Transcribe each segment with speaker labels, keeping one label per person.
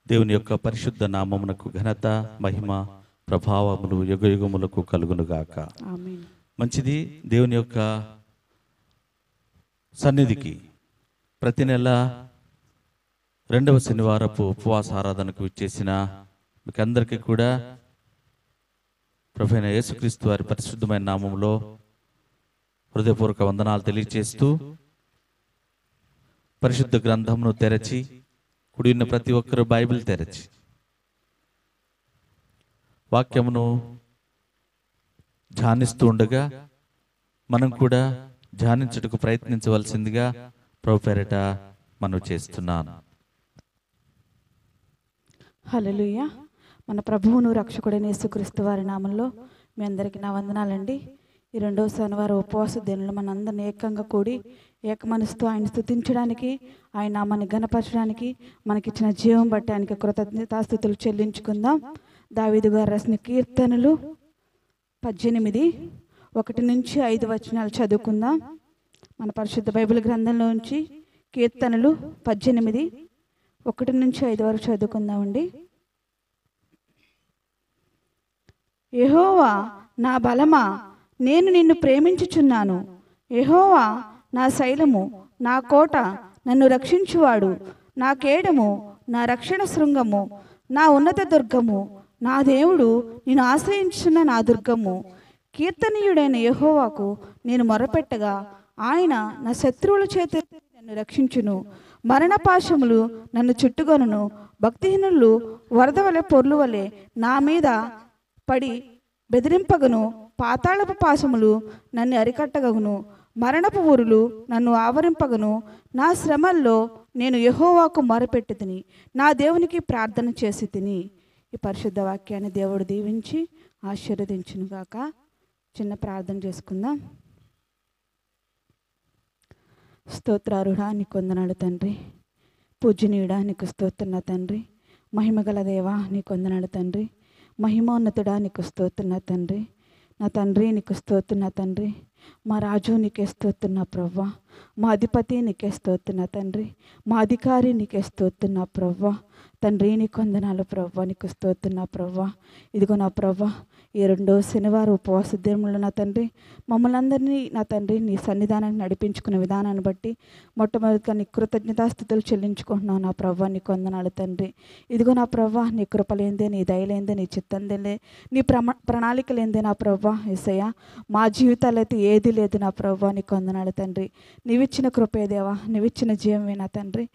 Speaker 1: దేవుని యొక్క పరిశుద్ధ నామమునకు ఘనత, మహిమ, ప్రభావములు యుగయుగములకు కలుగునుగాక.
Speaker 2: ఆమేన్.
Speaker 1: మంచిది. దేవుని యొక్క సన్నిధికి ప్రతి నెల 2వ శనివారపు ఉపవాస ఆరాధనకు ఇచ్చేసిన మీకు అందరికీ కూడా ప్రభువైన యేసుక్రీస్తు వారి పరిశుద్ధమైన నామములో హృదయపూర్వక వందనాలు తెలియజేస్తూ, పరిశుద్ధ గ్రంథమును తెరచి, కుడి ఉన్న ప్రతి ఒక్కరూ బైబిల్ తెరచి వాక్యమును ధ్యానిస్తూ ఉండగా మనం కూడా ధ్యానించుటకు ప్రయత్నించవలసిందిగా ప్రభు పేరిట మనవి చేస్తున్నాను.
Speaker 2: హల్లెలూయా. మన ప్రభువును రక్షకుడైన యేసుక్రీస్తు వారి నామంలో మీ అందరికీ నా వందనాలండి. ఈ 2వ శనివారం ఉపవాస దినంలో మనందరిని ఏకంగా కూడి ఏక మనసుతో ఆయన స్తుతించడానికి, ఆయన నామాన్ని ఘనపరచడానికి, మనకిచ్చిన జీవం బట్టి ఆయనకి కృతజ్ఞతాస్తుతులు చెల్లించుకుందాం. దావీదు గారు రాసిన కీర్తనలు 18:1-5 చదువుకుందాం. మన పరిశుద్ధ బైబిల్ గ్రంథంలో నుంచి కీర్తనలు 18:1-5 వరకు చదువుకుందామండి. యెహోవా నా బలమా, నేను నిన్ను ప్రేమించుచున్నాను. యెహోవా నా శైలము, నా కోట, నన్ను రక్షించువాడు, నా కేడము, నా రక్షణ శృంగము, నా ఉన్నత దుర్గము, నా దేవుడు, నేను ఆశ్రయించున్న నా దుర్గము. కీర్తనీయుడైన యెహోవాకు నేను మొరపెట్టగా ఆయన నా శత్రువుల చేతి నన్ను రక్షించును. మరణపాశములు నన్ను చుట్టుకొనును. భక్తిహీనులు వరద వలె పొర్లు వలె నా మీద పడి బెదిరింపగను. పాతాళపు పాశములు నన్ను అరికట్టగను. మరణపు ఊరులు నన్ను ఆవరింపగను. నా శ్రమల్లో నేను యెహోవాకు మొరపెట్టుతిని, నా దేవునికి ప్రార్థన చేసి తిని. ఈ పరిశుద్ధ వాక్యాన్ని దేవుడు దీవించి ఆశీర్వదించునుగాక. చిన్న ప్రార్థన చేసుకుందాం. స్తోత్రారుడా నీకు వందనాలు తండ్రి. పూజనీయుడా నీకు స్తోత్రున్నా తండ్రి. మహిమగల దేవా నీకు వందనాలు తండ్రి. మహిమోన్నతుడా నీకు స్తోత్రున్నా తండ్రి. నా తండ్రి నీకు స్తోత్రున్నా తండ్రి. మా రాజు నీకే స్తోత్రున్నా ప్రవ్వా. మా అధిపతి నీకే స్తోత్రున్నా తండ్రి. మా అధికారి నీకే స్తోత్రున్నా ప్రవ్వా. తండ్రి నీకు వందనాలు ప్రవ్వా, నీకు స్తోత్రున్నా ప్రవ్వా. ఇదిగో నా ప్రవ్వా, ఈ 2వ శనివారం ఉపవాస దినములో నా తండ్రి మమ్మల్ని అందరినీ నా తండ్రి నీ సన్నిధానాన్ని నడిపించుకునే విధానాన్ని బట్టి మొట్టమొదటిగా నీ కృతజ్ఞతాస్తుతులు చెల్లించుకుంటున్నావు నా ప్రవ్వా. నీకు వందనాలు తండ్రి. ఇదిగో నా ప్రవ్వా, నీ కృపలేందే, నీ దయలేందే, నీ చిత్తందేలే, నీ ప్రణాళిక లేందే నా ప్రవ్వా. యేసయ్యా, మా జీవితాలు అయితే ఏది లేదు నా ప్రవ్వా. నీకు వందనాలు తండ్రి. నువ్విచ్చిన కృపే దేవా, నువ్విచ్చిన జీవమే నా తండ్రి,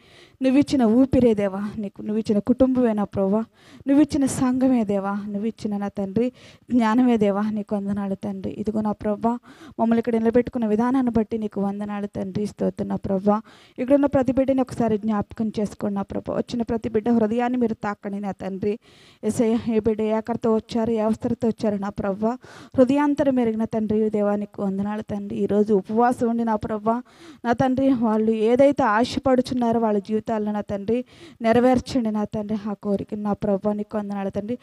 Speaker 2: నువ్విచ్చిన ఊపిరే దేవా, నువ్విచ్చిన కుటుంబమే నా ప్రవ్వా, నువ్విచ్చిన సంఘమే దేవా, నువ్విచ్చిన నా తండ్రి జ్ఞానమే దేవా. నీకు వందనాలు తండ్రి. ఇదిగో నా ప్రవ్వా, మమ్మల్ని ఇక్కడ నిలబెట్టుకున్న విధానాన్ని బట్టి నీకు వందనాలు తండ్రి. స్తోత్రం నా ప్రవ్వా. ఇక్కడ ఉన్న ప్రతి బిడ్డని ఒకసారి జ్ఞాపకం చేసుకోండి నా ప్రభా. వచ్చిన ప్రతి బిడ్డ హృదయాన్ని మీరు తాకండి నా తండ్రి. యేసయ్య, ఏ బిడ్డ ఏ ఆకరితో వచ్చారు, ఏ అవసరతో వచ్చారు నా ప్రవ్వా, హృదయాంతరం మెరిగిన తండ్రి దేవా నీకు వందనాలు తండ్రి. ఈరోజు ఉపవాసం ఉండి నా ప్రవ్వా, నా తండ్రి వాళ్ళు ఏదైతే ఆశపడుచున్నారో వాళ్ళ జీవితాల్లో నా తండ్రి నెరవేర్చండి నా తండ్రి. ఆ కోరిక నా ప్రవ్వా నీకు వందనాలు తండ్రి.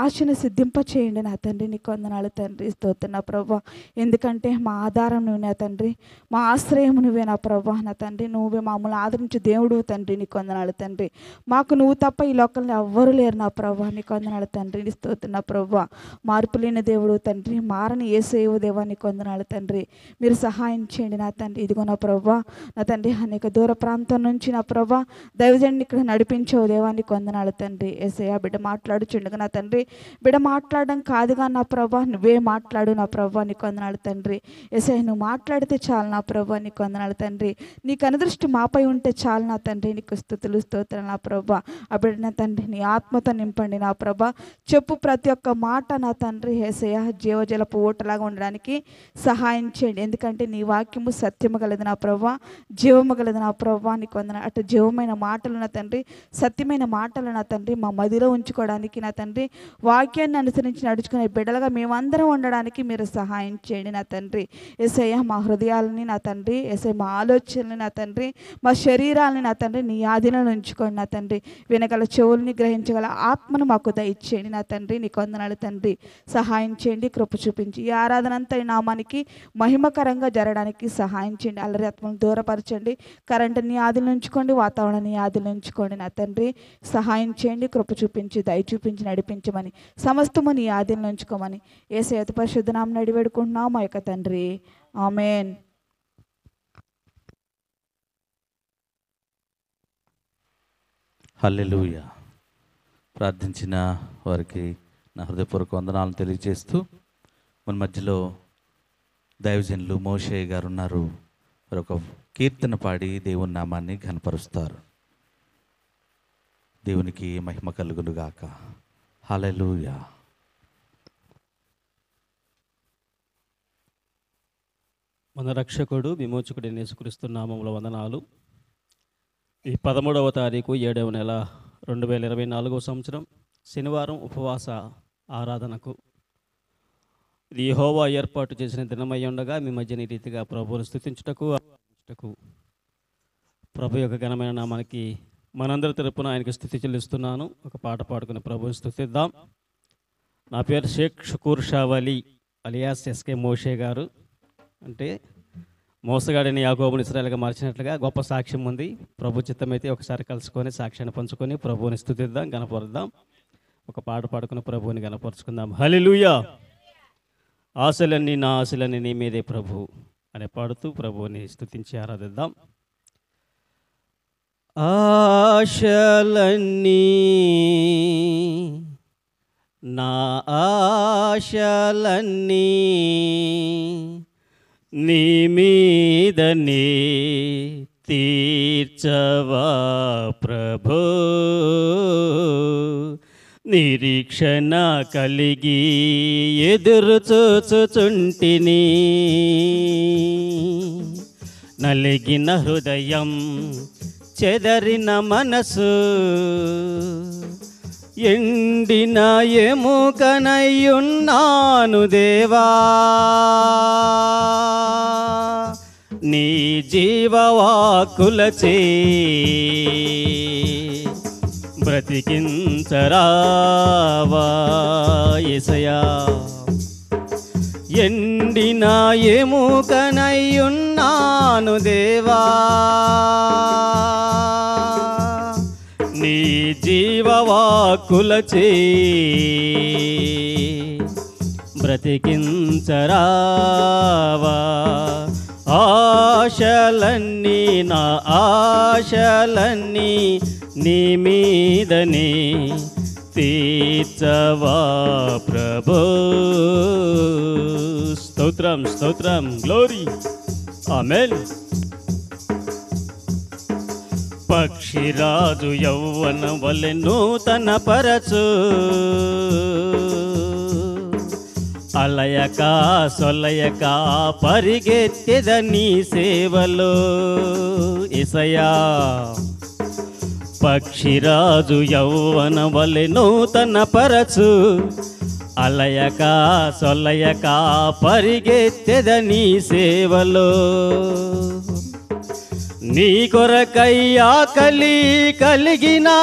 Speaker 2: ఆశను సిద్ధింప చేయండి నా తండ్రి. నీకు వందనాలు తండ్రి. స్తోత్రం నా ప్రవ్వా. ఎందుకంటే మా ఆధారం నువ్వు నా తండ్రి, మా ఆశ్రయం నువ్వే నా ప్రవ్వా. నా తండ్రి నువ్వే మమ్మల్ని ఆదరించు దేవుడు తండ్రి. నీకు వందనాలు తండ్రి. మాకు నువ్వు తప్ప ఈ లోకంలో ఎవ్వరు లేరు నా ప్రవ్వా. నీకు వందనాలు తండ్రి. స్తోత్రం నా ప్రవ్వా. మార్పు లేని దేవుడు తండ్రి, మారని యేసయ్య దేవా నీకు వందనాలు తండ్రి. మీరు సహాయం చేయండి నా తండ్రి. ఇదిగో నా ప్రవ్వా, నా తండ్రి అనేక దూర ప్రాంతం నుంచి నా ప్రవ్వా దైవజన్ని ఇక్కడ నడిపించవు దేవా నీకు వందనాలు తండ్రి. యేసయ్య, బిడ్డ మాట్లాడుచుండగా నా తండ్రి బిడ్డ మాట్లాడడం కాదుగా నా ప్రభా, నువ్వే మాట్లాడు నా ప్రభా. నీకు వందనాలు తండ్రి. యేసయ్య, నువ్వు మాట్లాడితే చాలు నా ప్రభా. నీకు వందనాలు తండ్రి. నీకు అనుదృష్టి మాపై ఉంటే చాలు నా తండ్రి. నీకు స్తుతులు స్తోత్రం నా ప్రభా. ఆ బిడ్డ నా తండ్రి నీ ఆత్మతో నింపండి నా ప్రభా. చెప్పు ప్రతి ఒక్క మాట నా తండ్రి యేసయ్య జీవజలపు ఊటలాగా ఉండడానికి సహాయం చేయండి. ఎందుకంటే నీ వాక్యము సత్యము గలదు నా ప్రభా, జీవము గలదు నా ప్రభా. నీకు వందనాలు. అటు జీవమైన మాటలు నా తండ్రి, సత్యమైన మాటలు నా తండ్రి మా మదిలో ఉంచుకోవడానికి నా తండ్రి, వాక్యాన్ని అనుసరించి నడుచుకునే బిడ్డలుగా మేమందరం ఉండడానికి మీరు సహాయం చేయండి నా తండ్రి. యేసయ్య, మా హృదయాలని నా తండ్రి, యేసయ్య మా ఆలోచనని నా తండ్రి, మా శరీరాలని నా తండ్రి నీ ఆధీనంలో ఉంచుకోండి నా తండ్రి. వినగల చెవుల్ని గ్రహించగల ఆత్మను మాకు దయచేయండి నా తండ్రి. నీకు వందనాలు తండ్రి. సహాయం చేయండి, కృప చూపించి ఈ ఆరాధన అంతా ఈ నామానికి మహిమకరంగా జరగడానికి సహాయం చేయండి. అల్లరి ఆత్మను దూరపరచండి. కరెంటు నీ ఆదిలో ఉంచుకోండి, వాతావరణాన్ని నీ ఆదిలో ఉంచుకోండి నా తండ్రి. సహాయం చేయండి, కృప చూపించి దయ చూపించి నడిపించమని, సమస్తము నీ ఆధీనంలో ఉంచుకోమని యేసయ్య అతి పరిశుద్ధ నామమున అడిగి వేడుకుంటున్నాము మా యొక్క తండ్రి. ఆమేన్.
Speaker 1: హల్లెలూయా. ప్రార్థించిన వారికి నా హృదయపూర్వక వందనాలను తెలియజేస్తూ మన మధ్యలో దైవజనులు మోషే గారు ఉన్నారు. వారు ఒక కీర్తన పాడి దేవుని నామాన్ని ఘనపరుస్తారు. దేవునికి మహిమ కలుగునుగాక. హల్లెలూయా.
Speaker 3: మన రక్షకుడు విమోచకుడు యేసుక్రీస్తు నామములో వందనాలు. ఈ 13వ తారీఖు 7వ నెల 2024 సంవత్సరం శనివారం ఉపవాస ఆరాధనకు ఇది యెహోవా ఏర్పాటు చేసిన దినమై ఉండగా మీ మధ్యన ఈ రీతిగా ప్రభువును స్తుతించుటకు ప్రభు యొక్క ఘనమైన నామానికి మనందరి తరపున ఆయనకి స్తుతి చెల్లిస్తున్నాను. ఒక పాట పాడుకుని ప్రభువుని స్తుతిద్దాం. నా పేరు షేక్ షుకూర్ షావలి అలియాస్ ఎస్కే మోషే గారు. అంటే మోసగాడిని యాకోబుని ఇశ్రాయేలుగా మార్చినట్లుగా గొప్ప సాక్ష్యం ఉంది. ప్రభు చిత్తమైతే ఒకసారి కలుసుకొని సాక్ష్యాన్ని పంచుకొని ప్రభువుని స్తుతిద్దాం, గణపరుద్దాం. ఒక పాట పాడుకుని ప్రభువుని గణపరుచుకుందాం. హల్లెలూయా. ఆశలన్నీ నా ఆశలన్నీ నీ మీదే ప్రభు అనే పాడుతూ ప్రభువుని స్తుతించి ఆరాధిద్దాం. ఆశలన్నీ నా ఆశలన్నీ నీ మీదనే తీర్చవా ప్రభో, నిరీక్షణ కలిగి ఎదురు చూచుచుంటిని. నలిగిన హృదయం చెదరిన మనసు ఎండిన ఎముకనయ్యున్నాను దేవా, నీ జీవవాక్కులచే బ్రతికించరావా యేసయ్యా. ఎండిన ఎముకనయ్యున్నాను దేవా, నీ జీవవాక్కులచే బ్రతికించరావా. ఆశలన్నీ నా ఆశలన్నీ నీ మీదనే తీర్చవా ప్రభో. స్తోత్రం స్తోత్రం, గ్లోరీ, ఆమేన్. పక్షిరాజు యౌవన వలె నూతన పరచు, అలయక సొలయక పరిగెత్తెద నీ సేవలో యేసయ్యా. పక్షిరాజు యౌవన వలె నూతన పరచు, అలయక సొలయక పరిగెత్తెద నీ సేవలో. నీ కొరకై ఆకలి కలిగినా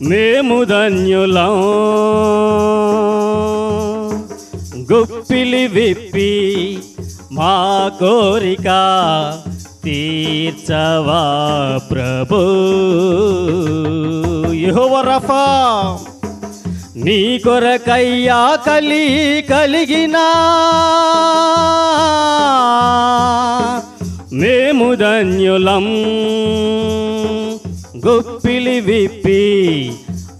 Speaker 3: మేము ధన్యులం, గుప్పిలి విప్పి మా కోరిక తీర్చవా ప్రభు. యెహోవా రఫా, నీ కొరకై ఆకలి కలిగినా మేము ధన్యులం, గుప్పిలి విప్పి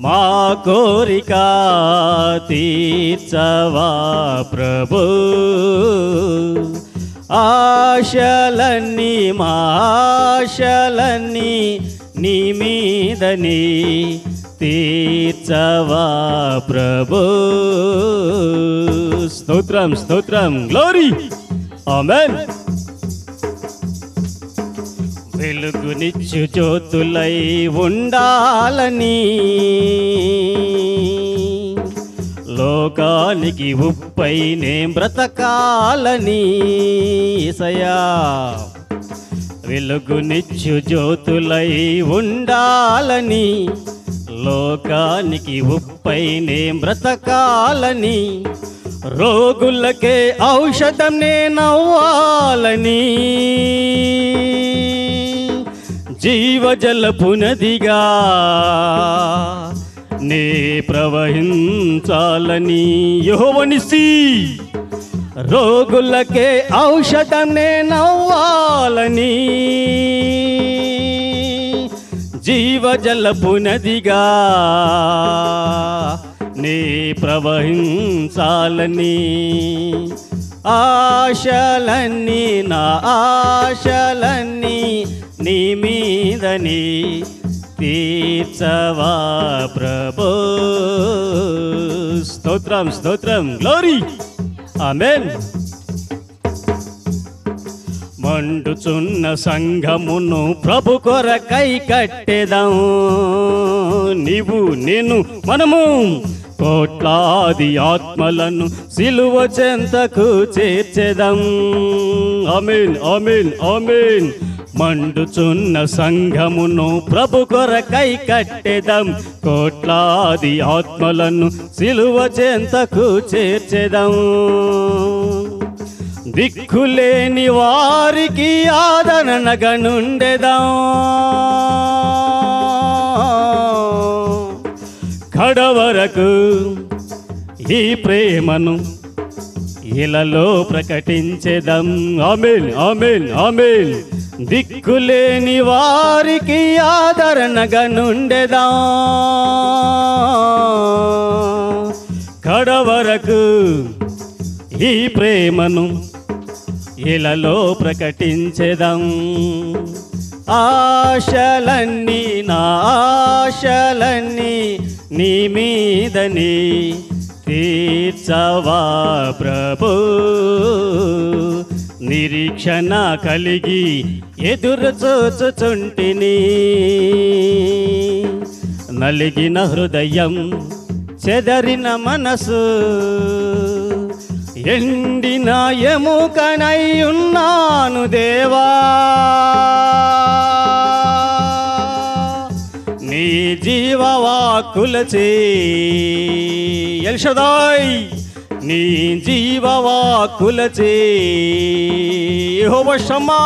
Speaker 3: మా కోరిక తీర్చవా ప్రభు. ఆశలన్నీ మా ఆశలన్నీ నీ మీదని తీర్చవా ప్రభు. స్తోత్రం స్తోత్రం, గ్లోరీ, ఆమేన్. వెలుగునిచ్చు జ్యోతులై ఉండాలని, లోకానికి ఉప్పై నే బ్రతకాలని యేసయ్యా. వెలుగునిచ్చు జ్యోతులై ఉండాలని, లోకానికి ఉప్పై నే బ్రతకాలని, రోగులకే ఔషధం నేనవ్వాలని, జీవజలపు నదిగా నే ప్రవహించాలని యెహోవానిసి రోగులకే ఔషధం నేనవ్వాలని జీవజలపు నదిగా నే ప్రవహించాలని ఆశలన్నీ నా ఆశలన్నీ నీ మీదని తీర్చవా ప్రభు. స్తోత్రం స్తోత్రం, గ్లోరీ, ఆమేన్. మండుచున్న సంఘమును ప్రభు కొరకై కట్టెదం, నీవు నేను మనము కోట్లాది ఆత్మలను సిలువ చెంతకు చేర్చెదం. ఆమేన్ ఆమేన్ ఆమేన్. మండుచున్న సంఘమును ప్రభు కొరకై కట్టెదం, కోట్లాది ఆత్మలను సిలువ చెంతకు చేర్చెదం. దిక్కులేని వారికి ఆదరణగా నుండెదం, కడవరకు ఈ ప్రేమను ఇలలో ప్రకటించెదం. ఆమేన్ ఆమేన్ ఆమేన్. దిక్కులేని వారికి ఆదరణగా నుండెదా, కడవరకు ఈ ప్రేమను ఇలలో ప్రకటించెదం. ఆశలన్నీ నా ఆశలన్నీ నీ మీదని తీర్చవా ప్రభు. నిరీక్షణ కలిగి ఎదురు చూచుచుంటిని, నలిగిన హృదయం చెదరిన మనసు ఎండిన ఎముకనై ఉన్నాను దేవా. నీ జీవవాక్కులచే ఎల్ షదాయ్, నీ జీవవాక్కులచే యెహోవా షమ్మా,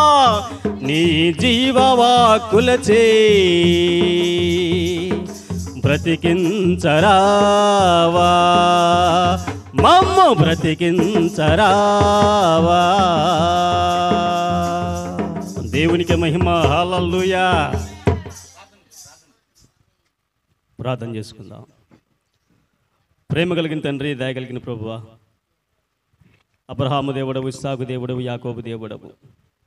Speaker 3: నీ జీవవాక్కులచే బ్రతికించరావా, మమ్ము బ్రతికించరావా. దేవునికి మహిమ. హల్లెలూయా. ప్రార్థన చేసుకుందాం. ప్రేమ కలిగిన తండ్రి, దయ కలిగిన ప్రభువా, అబ్రహాము దేవుడవు, ఇస్సాకు దేవుడవు, యాకోబు దేవుడవు,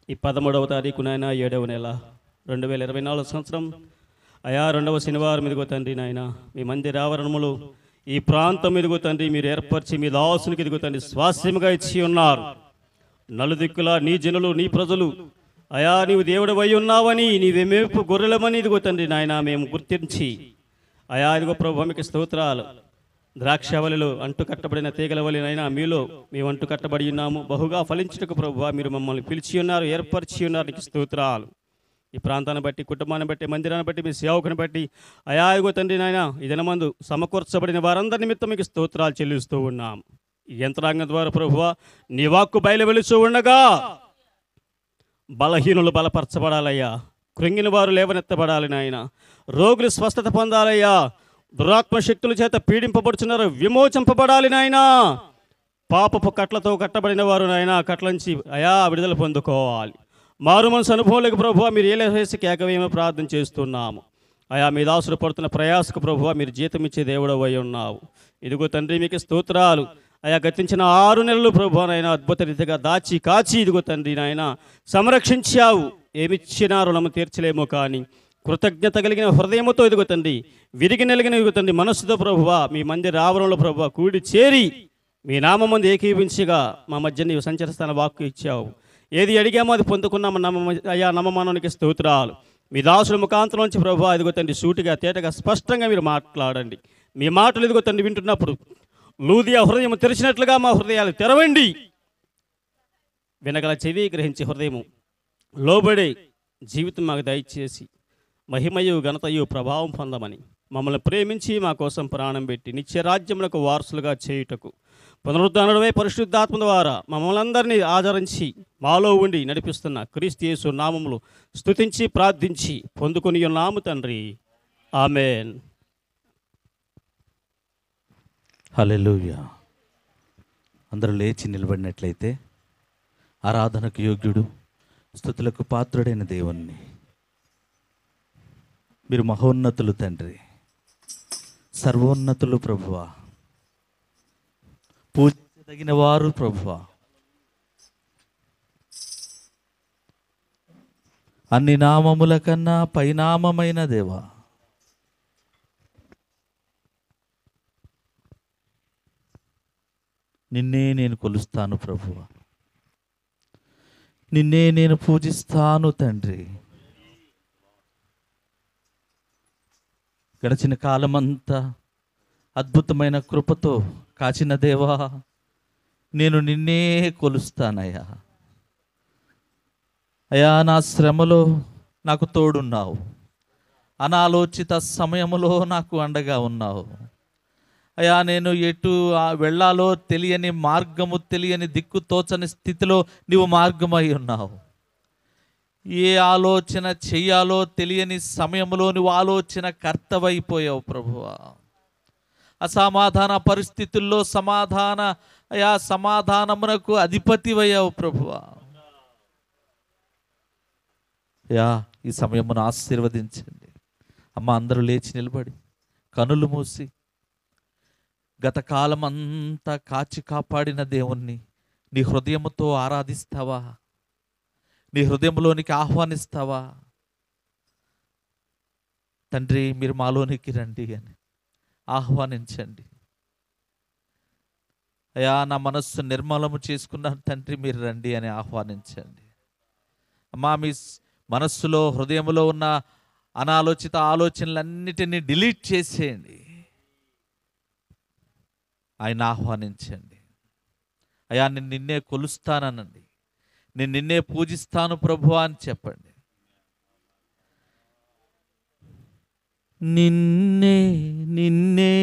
Speaker 3: ఈ 13వ తారీఖు నాయన 7వ నెల 2024 సంవత్సరం అయా 2వ శనివారం ఇదిగో తండ్రి నాయన మీ మందిర ఆవరణములు ఈ ప్రాంతం ఇదిగో తండ్రి మీరు ఏర్పరిచి మీ దాసునికి ఇదిగో తండ్రి స్వాస్యముగా ఇచ్చి ఉన్నారు. నలుదిక్కులా నీ జనులు నీ ప్రజలు అయా నీవు దేవుడవై ఉన్నావని, నీవేమేపు గొర్రెలమని ఇదిగో తండ్రి నాయన మేము గుర్తించి అయా ఇదిగో ప్రభు మీకు స్తోత్రాలు. ద్రాక్షవలిలో అంటు కట్టబడిన తీగల వలెనైనా మీలో మేము అంటు కట్టబడి ఉన్నాము. బహుగా ఫలించుటకు ప్రభువా మీరు మమ్మల్ని పిలిచి ఉన్నారు, ఏర్పరిచి ఉన్నారు. నీకు స్తోత్రాలు. ఈ ప్రాంతాన్ని బట్టి, కుటుంబాన్ని బట్టి, మందిరాన్ని బట్టి, మీ సేవకుని బట్టి అయా ఇదిగో తండ్రి నాయన ఈ దినమందు సమకూర్చబడిన వారందరి నిమిత్తం మీకు స్తోత్రాలు చెల్లిస్తూ ఉన్నాం. ఈ యంత్రాంగం ద్వారా ప్రభువా నీ వాక్కు బయలు వెలుచూ ఉండగా బలహీనులు బలపరచబడాలయ్యా, కృంగిన వారు లేవనెత్తబడాలి నాయన, రోగులు స్వస్థత పొందాలయ్యా, దురాత్మ శక్తుల చేత పీడింపబడుచున్నారు విమోచింపబడాలి నాయనా, పాపపు కట్లతో కట్టబడిన వారు నాయన కట్లంచి అయా విడుదల పొందుకోవాలి. మారు మనసు అనుభవంలోకి ప్రభువా మీరు ఏలేసేసి కేకవేమో ప్రార్థన చేస్తున్నాము. అయా మీ దాసుడు పడుతున్న ప్రయాసకు ప్రభువా మీరు జీతం ఇచ్చే దేవుడవు అయి ఉన్నావు. ఇదిగో తండ్రి మీకు స్తోత్రాలు. అయా గతించిన 6 నెలలు ప్రభువా నాయన అద్భుత రీతిగా దాచి కాచి ఇదిగో తండ్రి నాయన సంరక్షించావు. ఏమిచ్చినా రుణము తీర్చలేమో కానీ కృతజ్ఞత కలిగిన హృదయముతో ఇదిగో తండ్రి విరిగి నెలిగిన ఇదిగో తండ్రి మనస్సుతో ప్రభువా మీ మందిర ఆవరణలో ప్రభువా కూడి చేరి మీ నామందు ఏకీవించిగా మా మధ్య నీవు సంచరిస్తాన వాక్కు ఇచ్చావు. ఏది అడిగామో అది పొందుకున్నాము అయ్యా నమ్మమానానికి స్తోత్రాలు. మీ దాసుల ముఖాంతరం నుంచి ప్రభువా ఇదిగో తండ్రి సూటిగా తేటగా స్పష్టంగా మీరు మాట్లాడండి. మీ మాటలు ఇదిగో తండ్రి వింటున్నప్పుడు లూదియా హృదయం తెరిచినట్లుగా మా హృదయాలు తెరవండి. వినగల చెవి గ్రహించే హృదయము లోబడే జీవితం మాకు దయచేసి మహిమయు ఘనతయు ప్రభావం పొందమని మమ్మల్ని ప్రేమించి మా కోసం ప్రాణం పెట్టి నిత్య రాజ్యములకు వారసులుగా చేయుటకు పునరుద్ధానుడమై పరిశుద్ధాత్మ ద్వారా మమ్మల్ని అందరినీ ఆదరించి మాలో ఉండి నడిపిస్తున్న క్రీస్తు యేసు నామములో స్తుతించి ప్రార్థించి పొందుకొని ఉన్నాము తండ్రి. ఆమేన్.
Speaker 1: హల్లెలూయా. అందరూ లేచి నిలబడినట్లయితే ఆరాధనకు యోగ్యుడు, స్తుతులకు పాత్రుడైన దేవుణ్ణి, మీరు మహోన్నతులు తండ్రి, సర్వోన్నతులు ప్రభువా, పూజించదగిన వారు ప్రభువా, అన్ని నామముల కన్నా పైనామమైన దేవా, నిన్నే నేను కొలుస్తాను ప్రభువా, నిన్నే నేను పూజిస్తాను తండ్రి. గడిచిన కాలమంతా అద్భుతమైన కృపతో కాచిన దేవా, నేను నిన్నే కొలుస్తానయ్యా. అయ్యా, నా శ్రమలో నాకు తోడున్నావు, అనాలోచిత సమయంలో నాకు అండగా ఉన్నావు. అయ్యా, నేను ఎటు వెళ్ళాలో తెలియని మార్గము, తెలియని దిక్కు తోచని స్థితిలో నీవు మార్గమై ఉన్నావు. ఏ ఆలోచన చెయ్యాలో తెలియని సమయంలో నువ్వు ఆలోచన కర్తవైపోయావు ప్రభువా. అసమాధాన పరిస్థితుల్లో సమాధానమునకు అధిపతివయ్యావు ప్రభువా. అయ్యా, ఈ సమయమును ఆశీర్వదించండి. అమ్మ, అందరూ లేచి నిలబడి కనులు మూసి గత కాలం అంతా కాచి కాపాడిన దేవుణ్ణి నీ హృదయముతో ఆరాధిస్తావా? నీ హృదయంలోనికి ఆహ్వానిస్తావా? తండ్రి, మీరు మాలోనికి రండి అని ఆహ్వానించండి. అయ్యా, నా మనస్సు నిర్మలము చేసుకున్న తండ్రి, మీరు రండి అని ఆహ్వానించండి. అమ్మా, మీ మనస్సులో హృదయంలో ఉన్న అనాలోచిత ఆలోచనలన్నిటినీ డిలీట్ చేసేయండి. ఆయన ఆహ్వానించండి. అయ్యా, నేను నిన్నే కొలుస్తాననండి, నేను నిన్నే పూజిస్తాను ప్రభువా అని చెప్పండి. నిన్నే నిన్నే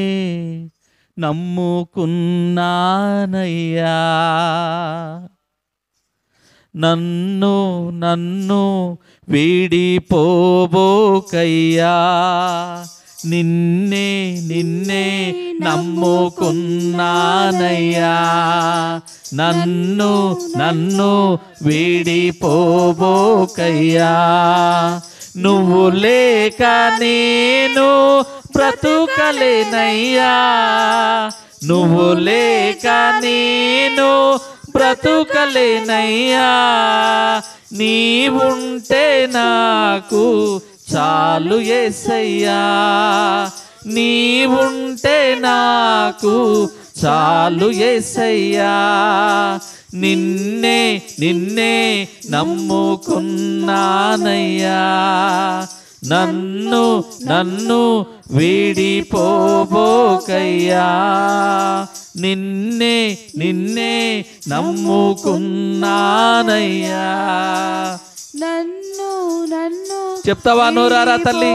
Speaker 1: నమ్ముకున్నానయ్యా, నన్ను నన్ను వీడిపోబోకయ్యా. నిన్నే నిన్నే నమ్ముకున్నానయ్యా, నన్ను నన్ను వీడిపోబోకయ్యా. నువ్వు లేక నేను బ్రతుకలేనయ్యా, నువ్వు లేక నేను బ్రతుకలేనయ్యా. నీవుంటే నాకు చాలు యేసయ్యా, నీవుంటే నాకు చాలు యేసయ్యా. నిన్నే నిన్నే నమ్ముకున్నానయ్యా, నన్ను నన్ను వీడిపోబోకయ్యా. నిన్నే నిన్నే నమ్ముకున్నానయ్యా.
Speaker 2: నన్ను నన్ను
Speaker 1: చెప్తావా నోరారా తల్లి?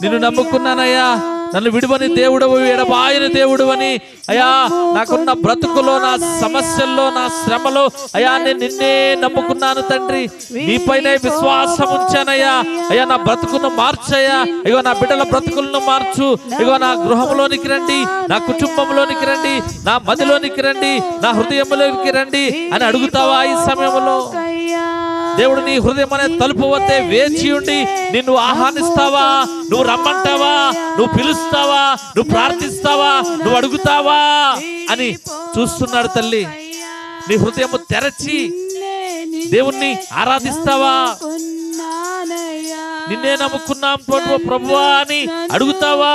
Speaker 1: నిన్ను నమ్ముకున్నానయ్యా, నన్ను విడువని దేవుడవు, ఎడబాయని దేవుడవని. అయ్యా, నాకున్న బ్రతుకులో, నా సమస్యల్లో, నా శ్రమలో అయ్యా నేను నిన్నే నమ్ముకున్నాను తండ్రి. నీపైనే విశ్వాసం ఉంచానయ్యా. అయ్యా, నా బ్రతుకును మార్చయ్యా. ఇగో నా బిడ్డల బ్రతుకులను మార్చు. ఇగో నా గృహంలోనికి రండి, నా కుటుంబంలోనికి రండి, నా మదిలోనికి రండి, నా హృదయంలోనికి రండి అని అడుగుతావా? ఈ సమయంలో దేవుడు నీ హృదయం అనే తలుపు వద్దే వేచి ఉండి నిన్ను ఆహ్వానిస్తావా? నువ్వు రమ్మంటావా? నువ్వు పిలుస్తావా? నువ్వు ప్రార్థిస్తావా? నువ్వు అడుగుతావా అని చూస్తున్నాడు తల్లి. నీ హృదయం తెరచి దేవుణ్ణి ఆరాధిస్తావా? నిన్నే నమ్ముకున్నాం ప్రభువా అని అడుగుతావా?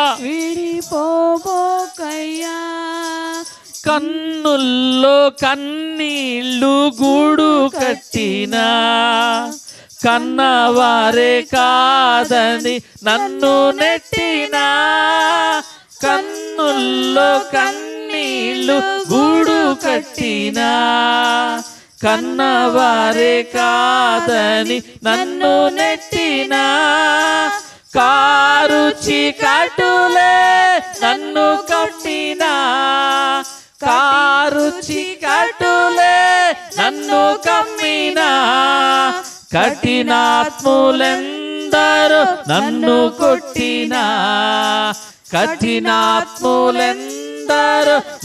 Speaker 1: కన్నుల్లో కన్నీళ్ళు గూడు కట్టినా, కన్నవారే కాదని నన్ను నెట్టినా. కన్నుల్లో కన్నీళ్ళు గూడు కట్టినా, కన్నవారే కాదని నన్ను నెట్టినా. కారు చీకటులే నన్ను కట్టినా, ఆరు చీకటులే నన్ను కమ్మినా, కఠినాత్ములెందరూ నన్ను కొట్టినా, కఠినాత్ములెందరూ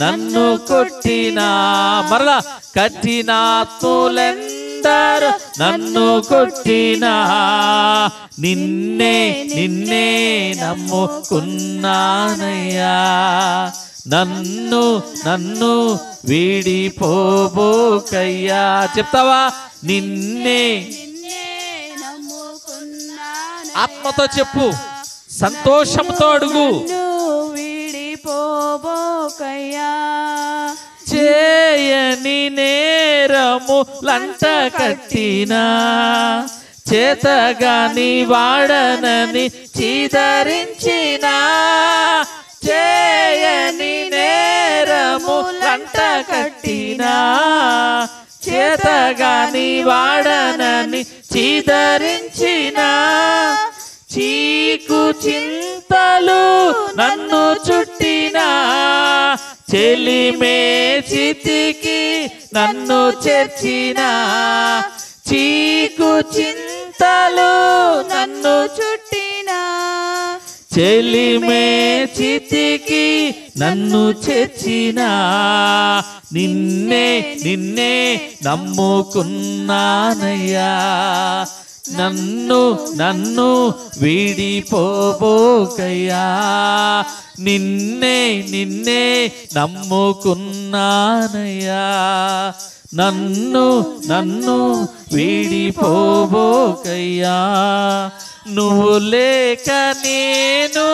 Speaker 1: నన్ను కొట్టినా, మరలా కఠినాత్ములెందరూ నన్ను కొట్టినా, నిన్నే నిన్నే నమ్ముకున్నానయ్యా, నన్ను నన్ను వీడిపోబోకయ్యా. చెప్తావా? నిన్నే ఆత్మతో చెప్పు, సంతోషంతో అడుగు.
Speaker 2: వీడిపోబోకయ్యా,
Speaker 1: చేయని నేరము లంట కట్టినా, చేతగాని వాడనని చీదరించినా, చేయని నేరము లంట కట్టినా, చేతగాని వాడనని చీదరించినా, చీకు చింతలు నన్ను చుట్టినా, చెలిమే చితికి నన్ను చేర్చినా, చీకు చింతలు నన్ను
Speaker 2: చుట్టినా,
Speaker 1: చెలిమే చితికి నన్ను చేర్చినా, నిన్నే నిన్నే నమ్ముకున్నానయ్యా, నన్ను నన్ను వీడిపోబోకయ్యా, నిన్నే నిన్నే నమ్ముకున్నానయ్యా, నన్ను నన్ను వీడిపోబోకయ్యా. నువ్వు లేక నేను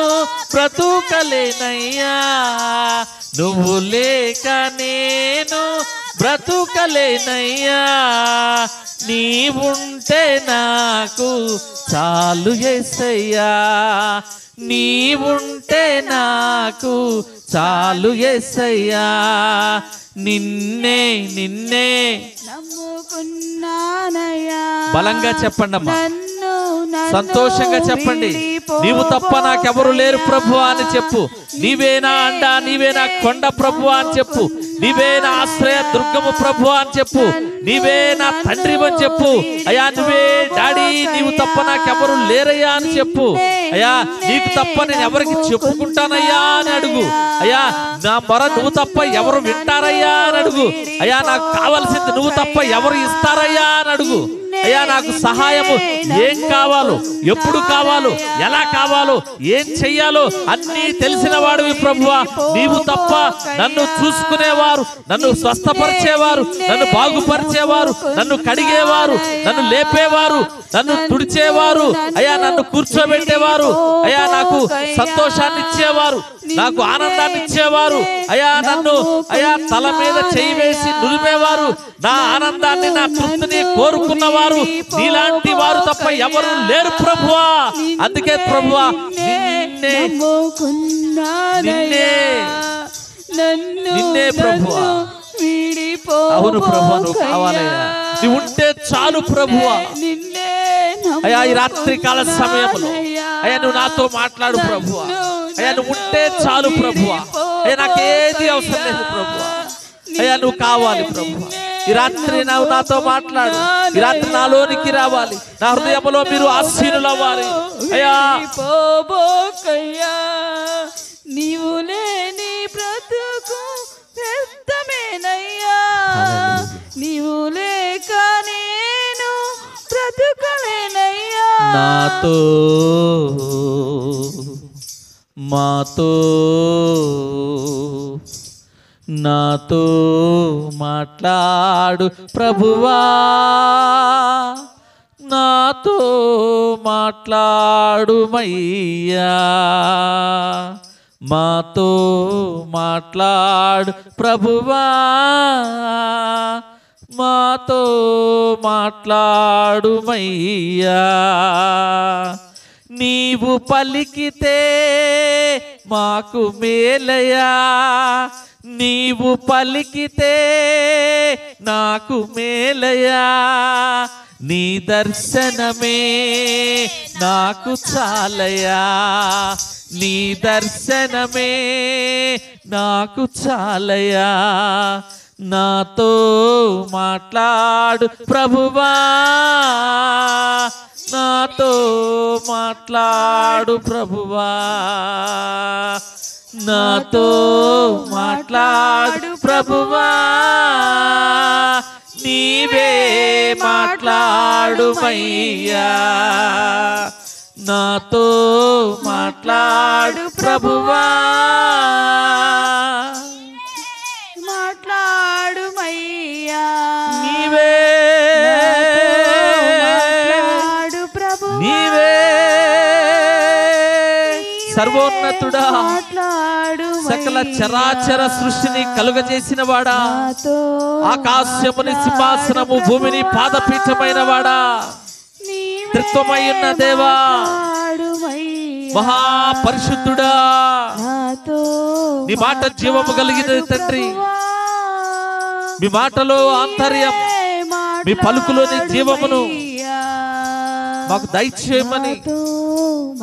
Speaker 1: బ్రతుకలేనయ్యా, నువ్వు లేక నేను బ్రతుకలేనయ్యా, నీవుంటే నాకు చాలు యేసయ్యా, నీవుంటే నాకు చాలు యేసయ్యా, నిన్నే నిన్నే
Speaker 2: నమ్ముకున్నానయ్యా.
Speaker 1: బలంగా చెప్పండి అమ్మా, సంతోషంగా చెప్పండి. నీవు తప్ప నాకెవరు లేరు ప్రభువా అని చెప్పు. నీవే నా అండ, నీవే నా కొండ ప్రభువా అని చెప్పు. నీవే నా ఆశ్రయ దుర్గము ప్రభువా అని చెప్పు. నీవే నా తండ్రి అని చెప్పు. అయ్యా నువ్వే డాడీ, నీవు తప్ప నాకెవరు లేరయ్యా అని చెప్పు. అయ్యా నీకు తప్ప నేను ఎవరికి చెప్పుకుంటానయ్యా అని అడుగు. అయ్యా నా మొర నువ్వు తప్ప ఎవరు వింటారయ్యా అని అడుగు. అయ్యా నాకు కావాల్సింది నువ్వు తప్ప ఎవరు ఇస్తారయ్యా అని అడుగు. అయ్యా నాకు సహాయము ఏం కావాలో, ఎప్పుడు కావాలో, ఎలా కావాలో, ఏం చెయ్యాలో అన్నీ తెలిసిన వాడివి ప్రభువా. నీవు తప్ప నన్ను చూసుకునేవారు, నన్ను స్వస్థపరిచేవారు, నన్ను బాగుపరిచేవారు, నన్ను కడిగేవారు, నన్ను లేపేవారు, నన్ను తుడిచేవారు, అయ్యా నన్ను కూర్చోబెట్టేవారు, అయ్యా నాకు సంతోషాన్ని ఇచ్చేవారు, నాకు ఆనందాన్ని ఇచ్చేవారు, అయ్యా నన్ను అయ్యా తల మీద చేయి వేసి నులిపేవారు, నా ఆనందాన్ని నా తృప్తిని కోరుకున్నవారు నీలాంటి వారు తప్ప ఎవరు లేరు ప్రభువా. అందుకే ప్రభువా నిన్నే నిన్నే నిన్నే ప్రభువా. అవును ప్రభువా, నువ్వు కావాలయ్యా, నువ్వు ఉంటే చాలు ప్రభువా. అయ్యా ఈ రాత్రి కాల సమయంలో అయ్యా నువ్వు నాతో మాట్లాడు ప్రభువా. అయ్యా నువ్వు ఉంటే చాలు ప్రభువా. అయ్యా నాకేది అవసరం లేదు ప్రభువా. అయ్యా నువ్వు కావాలి ప్రభువా. ఈ రాత్రి నువ్వు నాతో మాట్లాడు. ఈ రాత్రి నాలోనికి రావాలి, నా హృదయంలో మీరు ఆశీనులవ్వాలి. అయ్యా
Speaker 2: నీవు లేని బ్రతుకు వ్యర్థమేనయ్యా, నీవు లేక నేను బ్రతుకలేనయ్యా.
Speaker 1: నాతో మాతో నాతో మాట్లాడు ప్రభువా, నాతో మాట్లాడుమయ్యా, మాతో మాట్లాడు ప్రభువా, మాతో మాట్లాడుమయ్యా. నీవు పలికితే మాకు మేలయా, నీవు పలికితే నాకు మేలయా, నీ దర్శనమే నాకు చాలయా, నీ దర్శనమే నాకు చాలయా. నాతో మాట్లాడు ప్రభువా, నాతో మాట్లాడు ప్రభువా, నాతో మాట్లాడు ప్రభువా, నీవే మాట్లాడుమయ్యా. నాతో మాట్లాడు ప్రభువా,
Speaker 2: మాట్లాడుమయ్యా.
Speaker 1: నీవే
Speaker 2: మాట్లాడు ప్రభువా,
Speaker 1: నీవే సర్వోన్నతుడా, సకల చరాచర సృష్టిని కలుగజేసిన వాడా, ఆకాశముని సింహాసనము భూమిని పాదపీఠమైన వాడా, త్రిత్వమై ఉన్న దేవా, మహాపరిశుద్ధుడా, నీ మాట జీవము కలిగినది తండ్రి. మీ మాటలో ఆంతర్యం, మీ పలుకులోని జీవమును మాకు దయచేయమని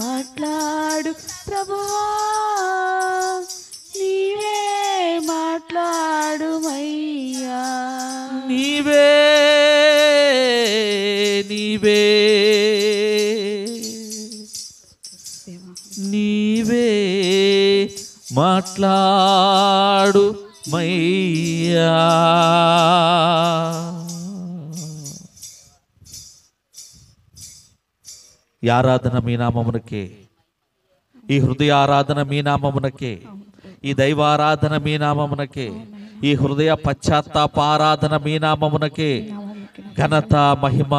Speaker 2: మాట్లాడు ప్రభువా, నీవే మాట్లాడుమయ్యా.
Speaker 1: నీవే నీవే నీవే మాట్లాడు మయ్యా. ఈ ఆరాధన మీ నామమునకే, ఈ హృదయ ఆరాధన మీ నామమునకే, ఈ దైవారాధన మీ నామమునకే, ఈ హృదయ పశ్చాత్తాప ఆరాధన మీ నామమునకే ఘనత మహిమ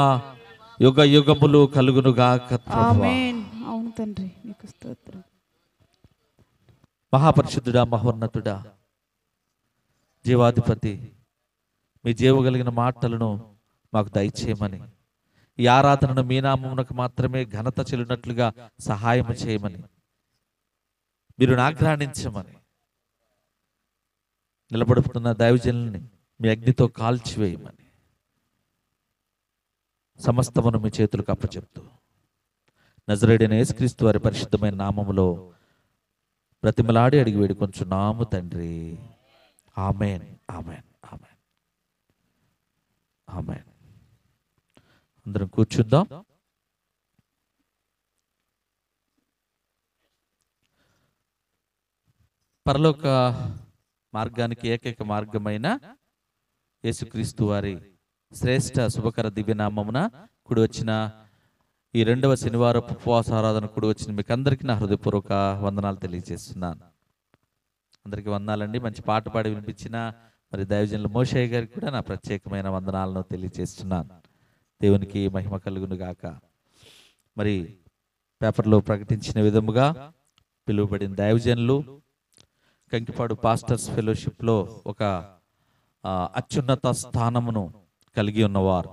Speaker 1: యుగ యుగములు కలుగునుగాక.
Speaker 2: ఆమేన్. అవును తండ్రి, నీకు స్తోత్రం.
Speaker 1: మహాపరిశుద్ధుడా, మహోన్నతుడా, జీవాధిపతి, మీ జీవ కలిగిన మాటలను మాకు దయచేయమని, ఈ ఆరాధనను మీ నామమునకు మాత్రమే ఘనత చెల్లినట్లుగా సహాయం చేయమని, మీరు ఆగ్రహించమని, నిలబడుతున్న దైవజనుల్ని మీ అగ్నితో కాల్చివేయమని సమస్తమును మీ చేతులకు అప్పచెప్తూ నజరేయుడైన యేసుక్రీస్తు వారి పరిశుద్ధమైన నామములో బ్రతిమలాడి అడిగి వేడుకొంచున్నాము తండ్రి. ఆమేన్, ఆమేన్, ఆమేన్, ఆమేన్. అందరం కూర్చుందాం. పరలోక మార్గానికి ఏకైక మార్గమైన యేసుక్రీస్తు వారి శ్రేష్ఠ శుభకర దివ్యనామమున కూడి వచ్చిన ఈ రెండవ శనివారపు ఉపవాస ఆరాధన కూడి వచ్చిన మీకు అందరికీ నా హృదయపూర్వక వందనాలు తెలియజేస్తున్నాను. అందరికీ వందనాలండి. మంచి పాట పాడి వినిపించిన మరి దైవజనులు మోషయ్య గారికి కూడా నా ప్రత్యేకమైన వందనాలను తెలియజేస్తున్నాను. దేవునికి మహిమ కలుగును గాక. మరి పేపర్లో ప్రకటించిన విధముగా పిలువబడిన దైవజనులు కంకిపాడు పాస్టర్స్ ఫెలోషిప్లో ఒక అత్యున్నత స్థానమును కలిగి ఉన్నవారు.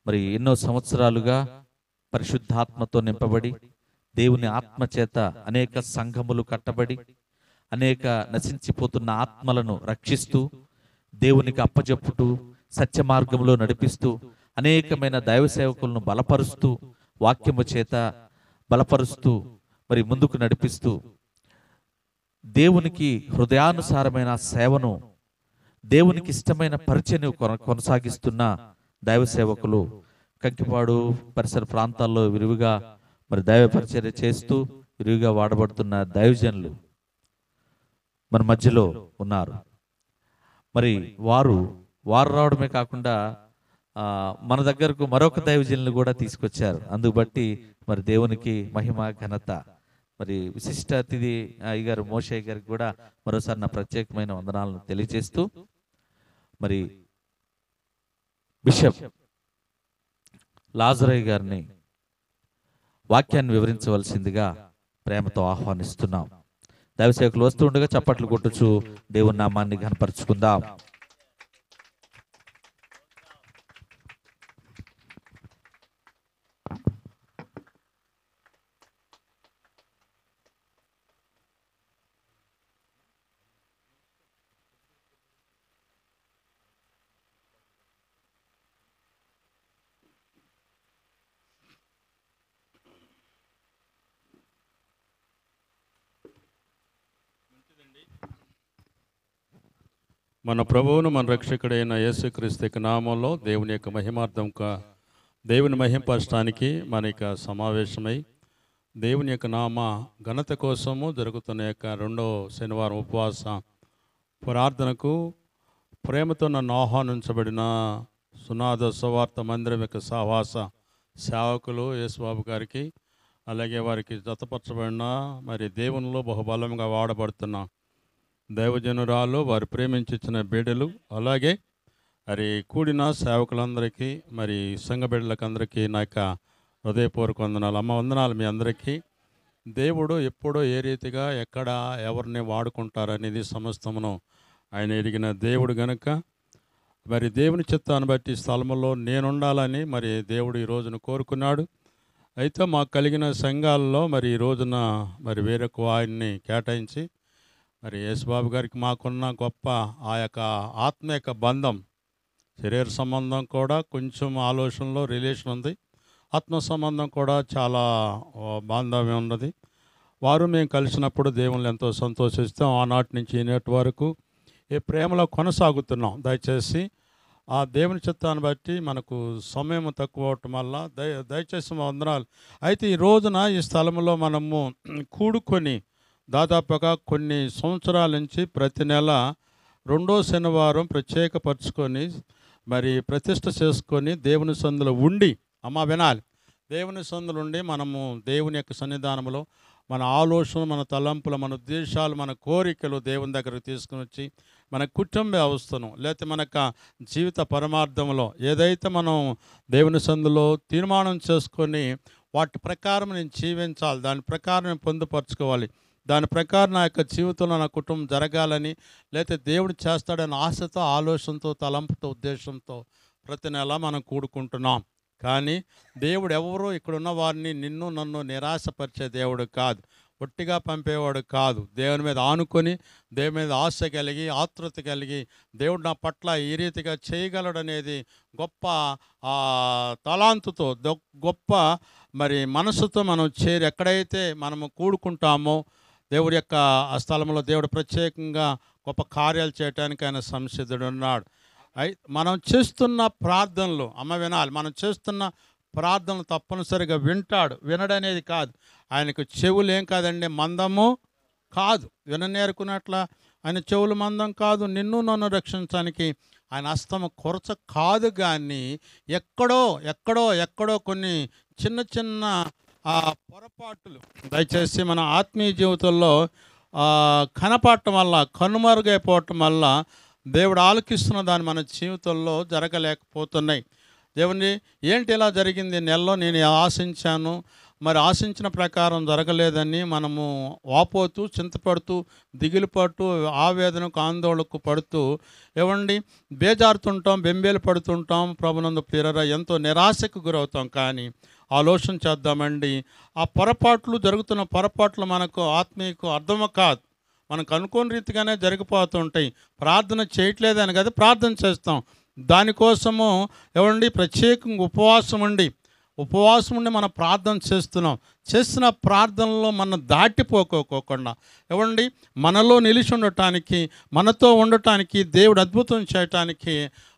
Speaker 1: మరి ఎన్నో సంవత్సరాలుగా పరిశుద్ధాత్మతో నింపబడి దేవుని ఆత్మ చేత అనేక సంఘములు కట్టబడి అనేక నశించిపోతున్న ఆత్మలను రక్షిస్తూ దేవునికి అప్పజెప్పుతూ సత్య మార్గంలో నడిపిస్తూ అనేకమైన దైవ సేవకులను బలపరుస్తూ వాక్యము చేత బలపరుస్తూ మరి ముందుకు నడిపిస్తూ దేవునికి హృదయానుసారమైన సేవను, దేవునికి ఇష్టమైన పరిచయను కొనసాగిస్తున్న దైవ సేవకులు కంకిపాడు పరిసర ప్రాంతాల్లో విరివిగా మరి దైవ పరిచర్య చేస్తూ విరివిగా వాడబడుతున్న దైవజనులు మన మధ్యలో ఉన్నారు. మరి వారు రావడమే కాకుండా మన దగ్గరకు మరొక దైవజనులు కూడా తీసుకొచ్చారు. అందుకు బట్టి మరి దేవునికి మహిమ ఘనత. మరి విశిష్ట అతిథి అయ్యగారు మోషయ్య గారికి కూడా మరోసారి నా ప్రత్యేకమైన వందనాలను తెలియజేస్తూ మరి బిషప్ లాజరయ్య గారిని వాక్యాన్ని వివరించవలసిందిగా ప్రేమతో ఆహ్వానిస్తున్నాం. దైవసేవకులు వస్తూ ఉండగా చప్పట్లు కొట్టుచు దేవుని నామాన్ని ఘనపరుచుకుందాం.
Speaker 4: మన ప్రభువును మన రక్షకుడైన యేసుక్రీస్తు నామంలో దేవుని యొక్క మహిమార్థం దేవుని మహింపరచడానికి మన యొక్క సమావేశమై దేవుని యొక్క నామ ఘనత కోసము జరుగుతున్న యొక్క రెండో శనివారం ఉపవాస ప్రార్థనకు ప్రేమతో నన్ను ఆహ్వానించబడిన సునాద సువార్త మందిరం యొక్క సహవాస సేవకులు యేసుబాబు గారికి, అలాగే వారికి జతపరచబడిన మరి దేవునిలో బహుబలంగా వాడబడుతున్న దైవజనురాలు, వారు ప్రేమించిన బిడ్డలు, అలాగే మరి కూడిన సేవకులందరికీ, మరి సంఘ బిడ్డలకందరికీ నా యొక్క హృదయపూర్వక వందనాలు. అమ్మ వందనాలు మీ అందరికీ. దేవుడు ఎప్పుడో ఏ రీతిగా ఎక్కడ ఎవరిని వాడుకుంటారనేది సమస్తమును ఆయన ఎరిగిన దేవుడు గనుక మరి దేవుని చిత్తాన్ని బట్టి స్థలంలో నేనుండాలని మరి దేవుడు ఈ రోజున కోరుకున్నాడు. అయితే మాకు కలిగిన సంఘాలలో మరి ఈ రోజున మరి వేరొక ఆయన్ని కేటాయించి మరి యేసుబాబు గారికి మాకున్న గొప్ప ఆ యొక్క ఆత్మీయ బంధం, శరీర సంబంధం కూడా కొంచెం ఆలోచనలో రిలేషన్ ఉంది, ఆత్మ సంబంధం కూడా చాలా బాంధవ్యం ఉన్నది. వారు మేము కలిసినప్పుడు దేవుళ్ళు ఎంతో సంతోషిస్తాం. ఆనాటి నుంచి ఈనాటి వరకు ఈ ప్రేమలో కొనసాగుతున్నాం. దయచేసి ఆ దేవుని చిత్తాన్ని బట్టి మనకు సమయం తక్కువ అవటం వల్ల దయచేసి మా వందనాలు. అయితే ఈ రోజున ఈ స్థలంలో మనము కూడుకొని దాదాపుగా కొన్ని సంవత్సరాల నుంచి ప్రతి నెల రెండో శనివారం ప్రత్యేకపరచుకొని మరి ప్రతిష్ఠ చేసుకొని దేవుని సందులో ఉండి, అమ్మ వినాలి, దేవుని సందులో ఉండి మనము దేవుని యొక్క సన్నిధానంలో మన ఆలోచనలు, మన తలంపులు, మన ఉద్దేశాలు, మన కోరికలు దేవుని దగ్గరకు తీసుకుని వచ్చి మన కుటుంబ వ్యవస్థను లేకపోతే మన జీవిత పరమార్థంలో ఏదైతే మనం దేవుని సందులో తీర్మానం చేసుకొని వాటి ప్రకారం నేను జీవించాలి, దాని ప్రకారం నేను పొందుపరచుకోవాలి, దాని ప్రకారం నా యొక్క జీవితంలో నా కుటుంబం జరగాలని లేకపోతే దేవుడు చేస్తాడని ఆశతో, ఆలోచనతో, తలంపుతో, ఉద్దేశంతో ప్రతి నెల మనం కూడుకుంటున్నాం. కానీ దేవుడు ఎవరో ఇక్కడున్న వారిని నిన్ను నన్ను నిరాశపరిచే దేవుడు కాదు, ఒట్టిగా పంపేవాడు కాదు. దేవుని మీద ఆనుకొని, దేవుని మీద ఆశ కలిగి, ఆతృత కలిగి, దేవుడు నా పట్ల ఈ రీతిగా చేయగలడనేది గొప్ప తలాంతుతో, గొప్ప మరి మనసుతో మనం చేరి ఎక్కడైతే మనము కూడుకుంటామో దేవుడి యొక్క ఆ స్థలంలో దేవుడు ప్రత్యేకంగా గొప్ప కార్యాలు చేయడానికి ఆయన సంసిద్ధుడు ఉన్నాడు. మనం చేస్తున్న ప్రార్థనలు, అమ్మ వినాలి, మనం చేస్తున్న ప్రార్థనలు తప్పనిసరిగా వింటాడు. వినడనేది కాదు, ఆయనకు చెవులు ఏం కాదండి, మందము కాదు, విననేరుకున్నట్ల ఆయన చెవులు మందం కాదు. నిన్ను నన్ను రక్షించడానికి ఆయన హస్తము కొరచ కాదు. కానీ ఎక్కడో కొన్ని చిన్న చిన్న పొరపాట్లు దయచేసి మన ఆత్మీయ జీవితంలో కనపడటం వల్ల, కనుమరుగైపోవటం వల్ల దేవుడు ఆలకిస్తున్న దాన్ని మన జీవితంలో జరగలేకపోతున్నాయి. దేవుని ఏంటి ఇలా జరిగింది, నెలలో నేను ఆశించాను, మరి ఆశించిన ప్రకారం జరగలేదని మనము వాపోతూ, చింతపడుతూ, దిగులు పడుతూ, ఆవేదనకు, ఆందోళనకు పడుతూ బేజారుతుంటాం, బెంబేలు పడుతుంటాం. ప్రభునందు ప్రియరా, ఎంతో నిరాశకు గురవుతాం. కానీ ఆలోచన చేద్దామండి, ఆ పొరపాట్లు, జరుగుతున్న పొరపాట్లు మనకు ఆత్మీయకు అర్థము కాదు, మనకు అనుకోని రీతిగానే జరిగిపోతుంటాయి. ప్రార్థన చేయట్లేదని కదా ప్రార్థన చేస్తాం. దానికోసము ప్రత్యేకంగా ఉపవాసం ఉండి మనం ప్రార్థన చేస్తున్నాం. చేసిన ప్రార్థనలో మనం దాటిపోకోకుండా మనలో నిలిచి ఉండటానికి, మనతో ఉండటానికి, దేవుడు అద్భుతం చేయటానికి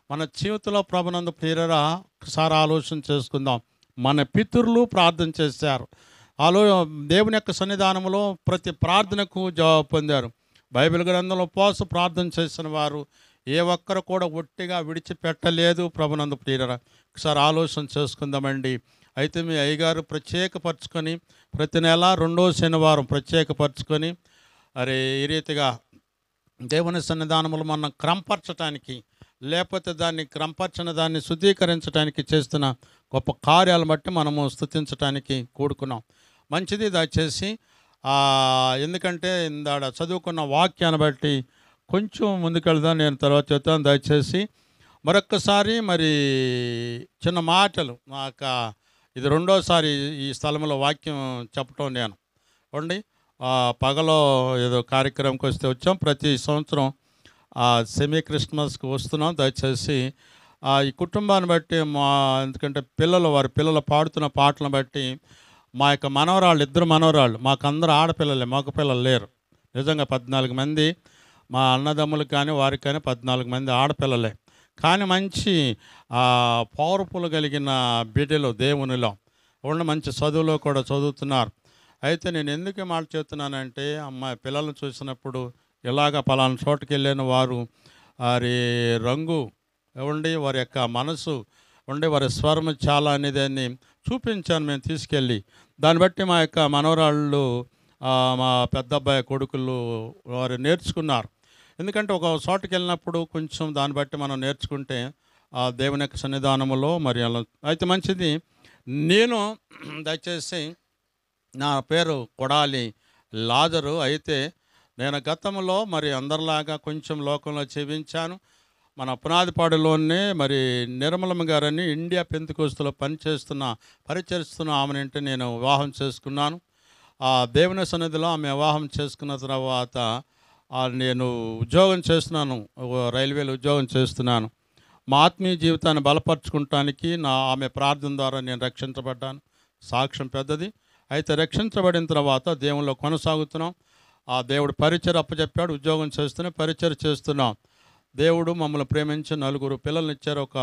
Speaker 4: మన జీవితంలో ప్రభునందు ప్రియరా ఒకసారి ఆలోచన చేసుకుందాం. మన పితరులు ప్రార్థన చేశారు, దేవుని యొక్క సన్నిధానంలో ప్రతి ప్రార్థనకు జవాబు పొందారు. బైబిల్ గ్రంథంలో ఉపవాస ప్రార్థన చేసిన వారు ఏ ఒక్కరు కూడా ఒట్టిగా విడిచిపెట్టలేదు. ప్రభునందు ప్రియరా ఒకసారి ఆలోచన చేసుకుందామండి. అయితే మీ అయ్యగారు ప్రత్యేకపరచుకొని ప్రతి నెల రెండో శనివారం ప్రత్యేకపరచుకొని ఈ రీతిగా దేవుని సన్నిధానంలో మనం క్రమపరచడానికి, లేకపోతే దాన్ని శుద్ధీకరించడానికి చేస్తున్న గొప్ప కార్యాలను బట్టి మనము స్తుతించడానికి కూడుకున్నాం. మంచిది. దయచేసి ఎందుకంటే ఇందాడ చదువుకున్న వాక్యాన్ని బట్టి కొంచెం ముందుకెళ్దాం, నేను తర్వాత చెప్తాను. దయచేసి మరొక్కసారి మరి చిన్న మాటలు, నాకు ఇది రెండోసారి ఈ స్థలంలో వాక్యం చెప్పటం. నేను పగలో ఏదో కార్యక్రమంకి వస్తే వచ్చాం. ప్రతి సంవత్సరం సెమీ క్రిస్మస్కి వస్తున్నాం. దయచేసి ఈ కుటుంబాన్ని బట్టి ఎందుకంటే వారి పిల్లలు పాడుతున్న పాటలను బట్టి మా యొక్క మనవరాళ్ళు, 2 మనవరాళ్ళు, మాకందరూ ఆడపిల్లలే, మగ పిల్లలు లేరు. నిజంగా 14 మంది మా అన్నదమ్ములకు కానీ వారికి కానీ 14 మంది ఆడపిల్లలే. కానీ మంచి పవర్ఫుల్ కలిగిన బిడ్డలు దేవునిలో ఉండి మంచి చదువులో కూడా చదువుతున్నారు. అయితే నేను ఎందుకు మాట చెప్తున్నానంటే, అమ్మాయి పిల్లలను చూసినప్పుడు ఇలాగ పలానా చోటుకి వెళ్ళిన వారు వారి రంగు ఇవ్వండి, వారి యొక్క మనసు ఉండి, వారి స్వరం చాలా అనేదాన్ని చూపించాను మేము తీసుకెళ్ళి. దాన్ని బట్టి మా యొక్క మనవరాళ్ళు మా పెద్ద అబ్బాయి కొడుకులు వారు నేర్చుకున్నారు. ఎందుకంటే ఒక చోటుకి వెళ్ళినప్పుడు కొంచెం దాన్ని బట్టి మనం నేర్చుకుంటే దేవుని యొక్క సన్నిధానంలో మరి అలా అయితే మంచిది. నేను దయచేసి నా పేరు కొడాలి లాజరు. అయితే నేను గతంలో మరి అందరిలాగా కొంచెం లోకంలో జీవించాను. మన పునాదిపాడులోనే మరి నిర్మలమ్మ గారని ఇండియా పెంతెకోస్తులో పరిచరిస్తున్న ఆమెనంటే నేను వివాహం చేసుకున్నాను. దేవుని సన్నిధిలో ఆమె వివాహం చేసుకున్న తర్వాత నేను ఉద్యోగం చేస్తున్నాను, రైల్వేలో ఉద్యోగం చేస్తున్నాను. మా ఆత్మీయ జీవితాన్ని బలపరచుకుంటానికి ఆమె ప్రార్థన ద్వారా నేను రక్షించబడ్డాను. సాక్ష్యం పెద్దది. అయితే రక్షించబడిన తర్వాత దేవునిలో కొనసాగుతున్నాం. దేవుడు పరిచయం అప్పచెప్పాడు, ఉద్యోగం చేస్తూనే పరిచయం చేస్తున్నాం. దేవుడు మమ్మల్ని ప్రేమించి 4 పిల్లల్ని ఇచ్చారు. ఒక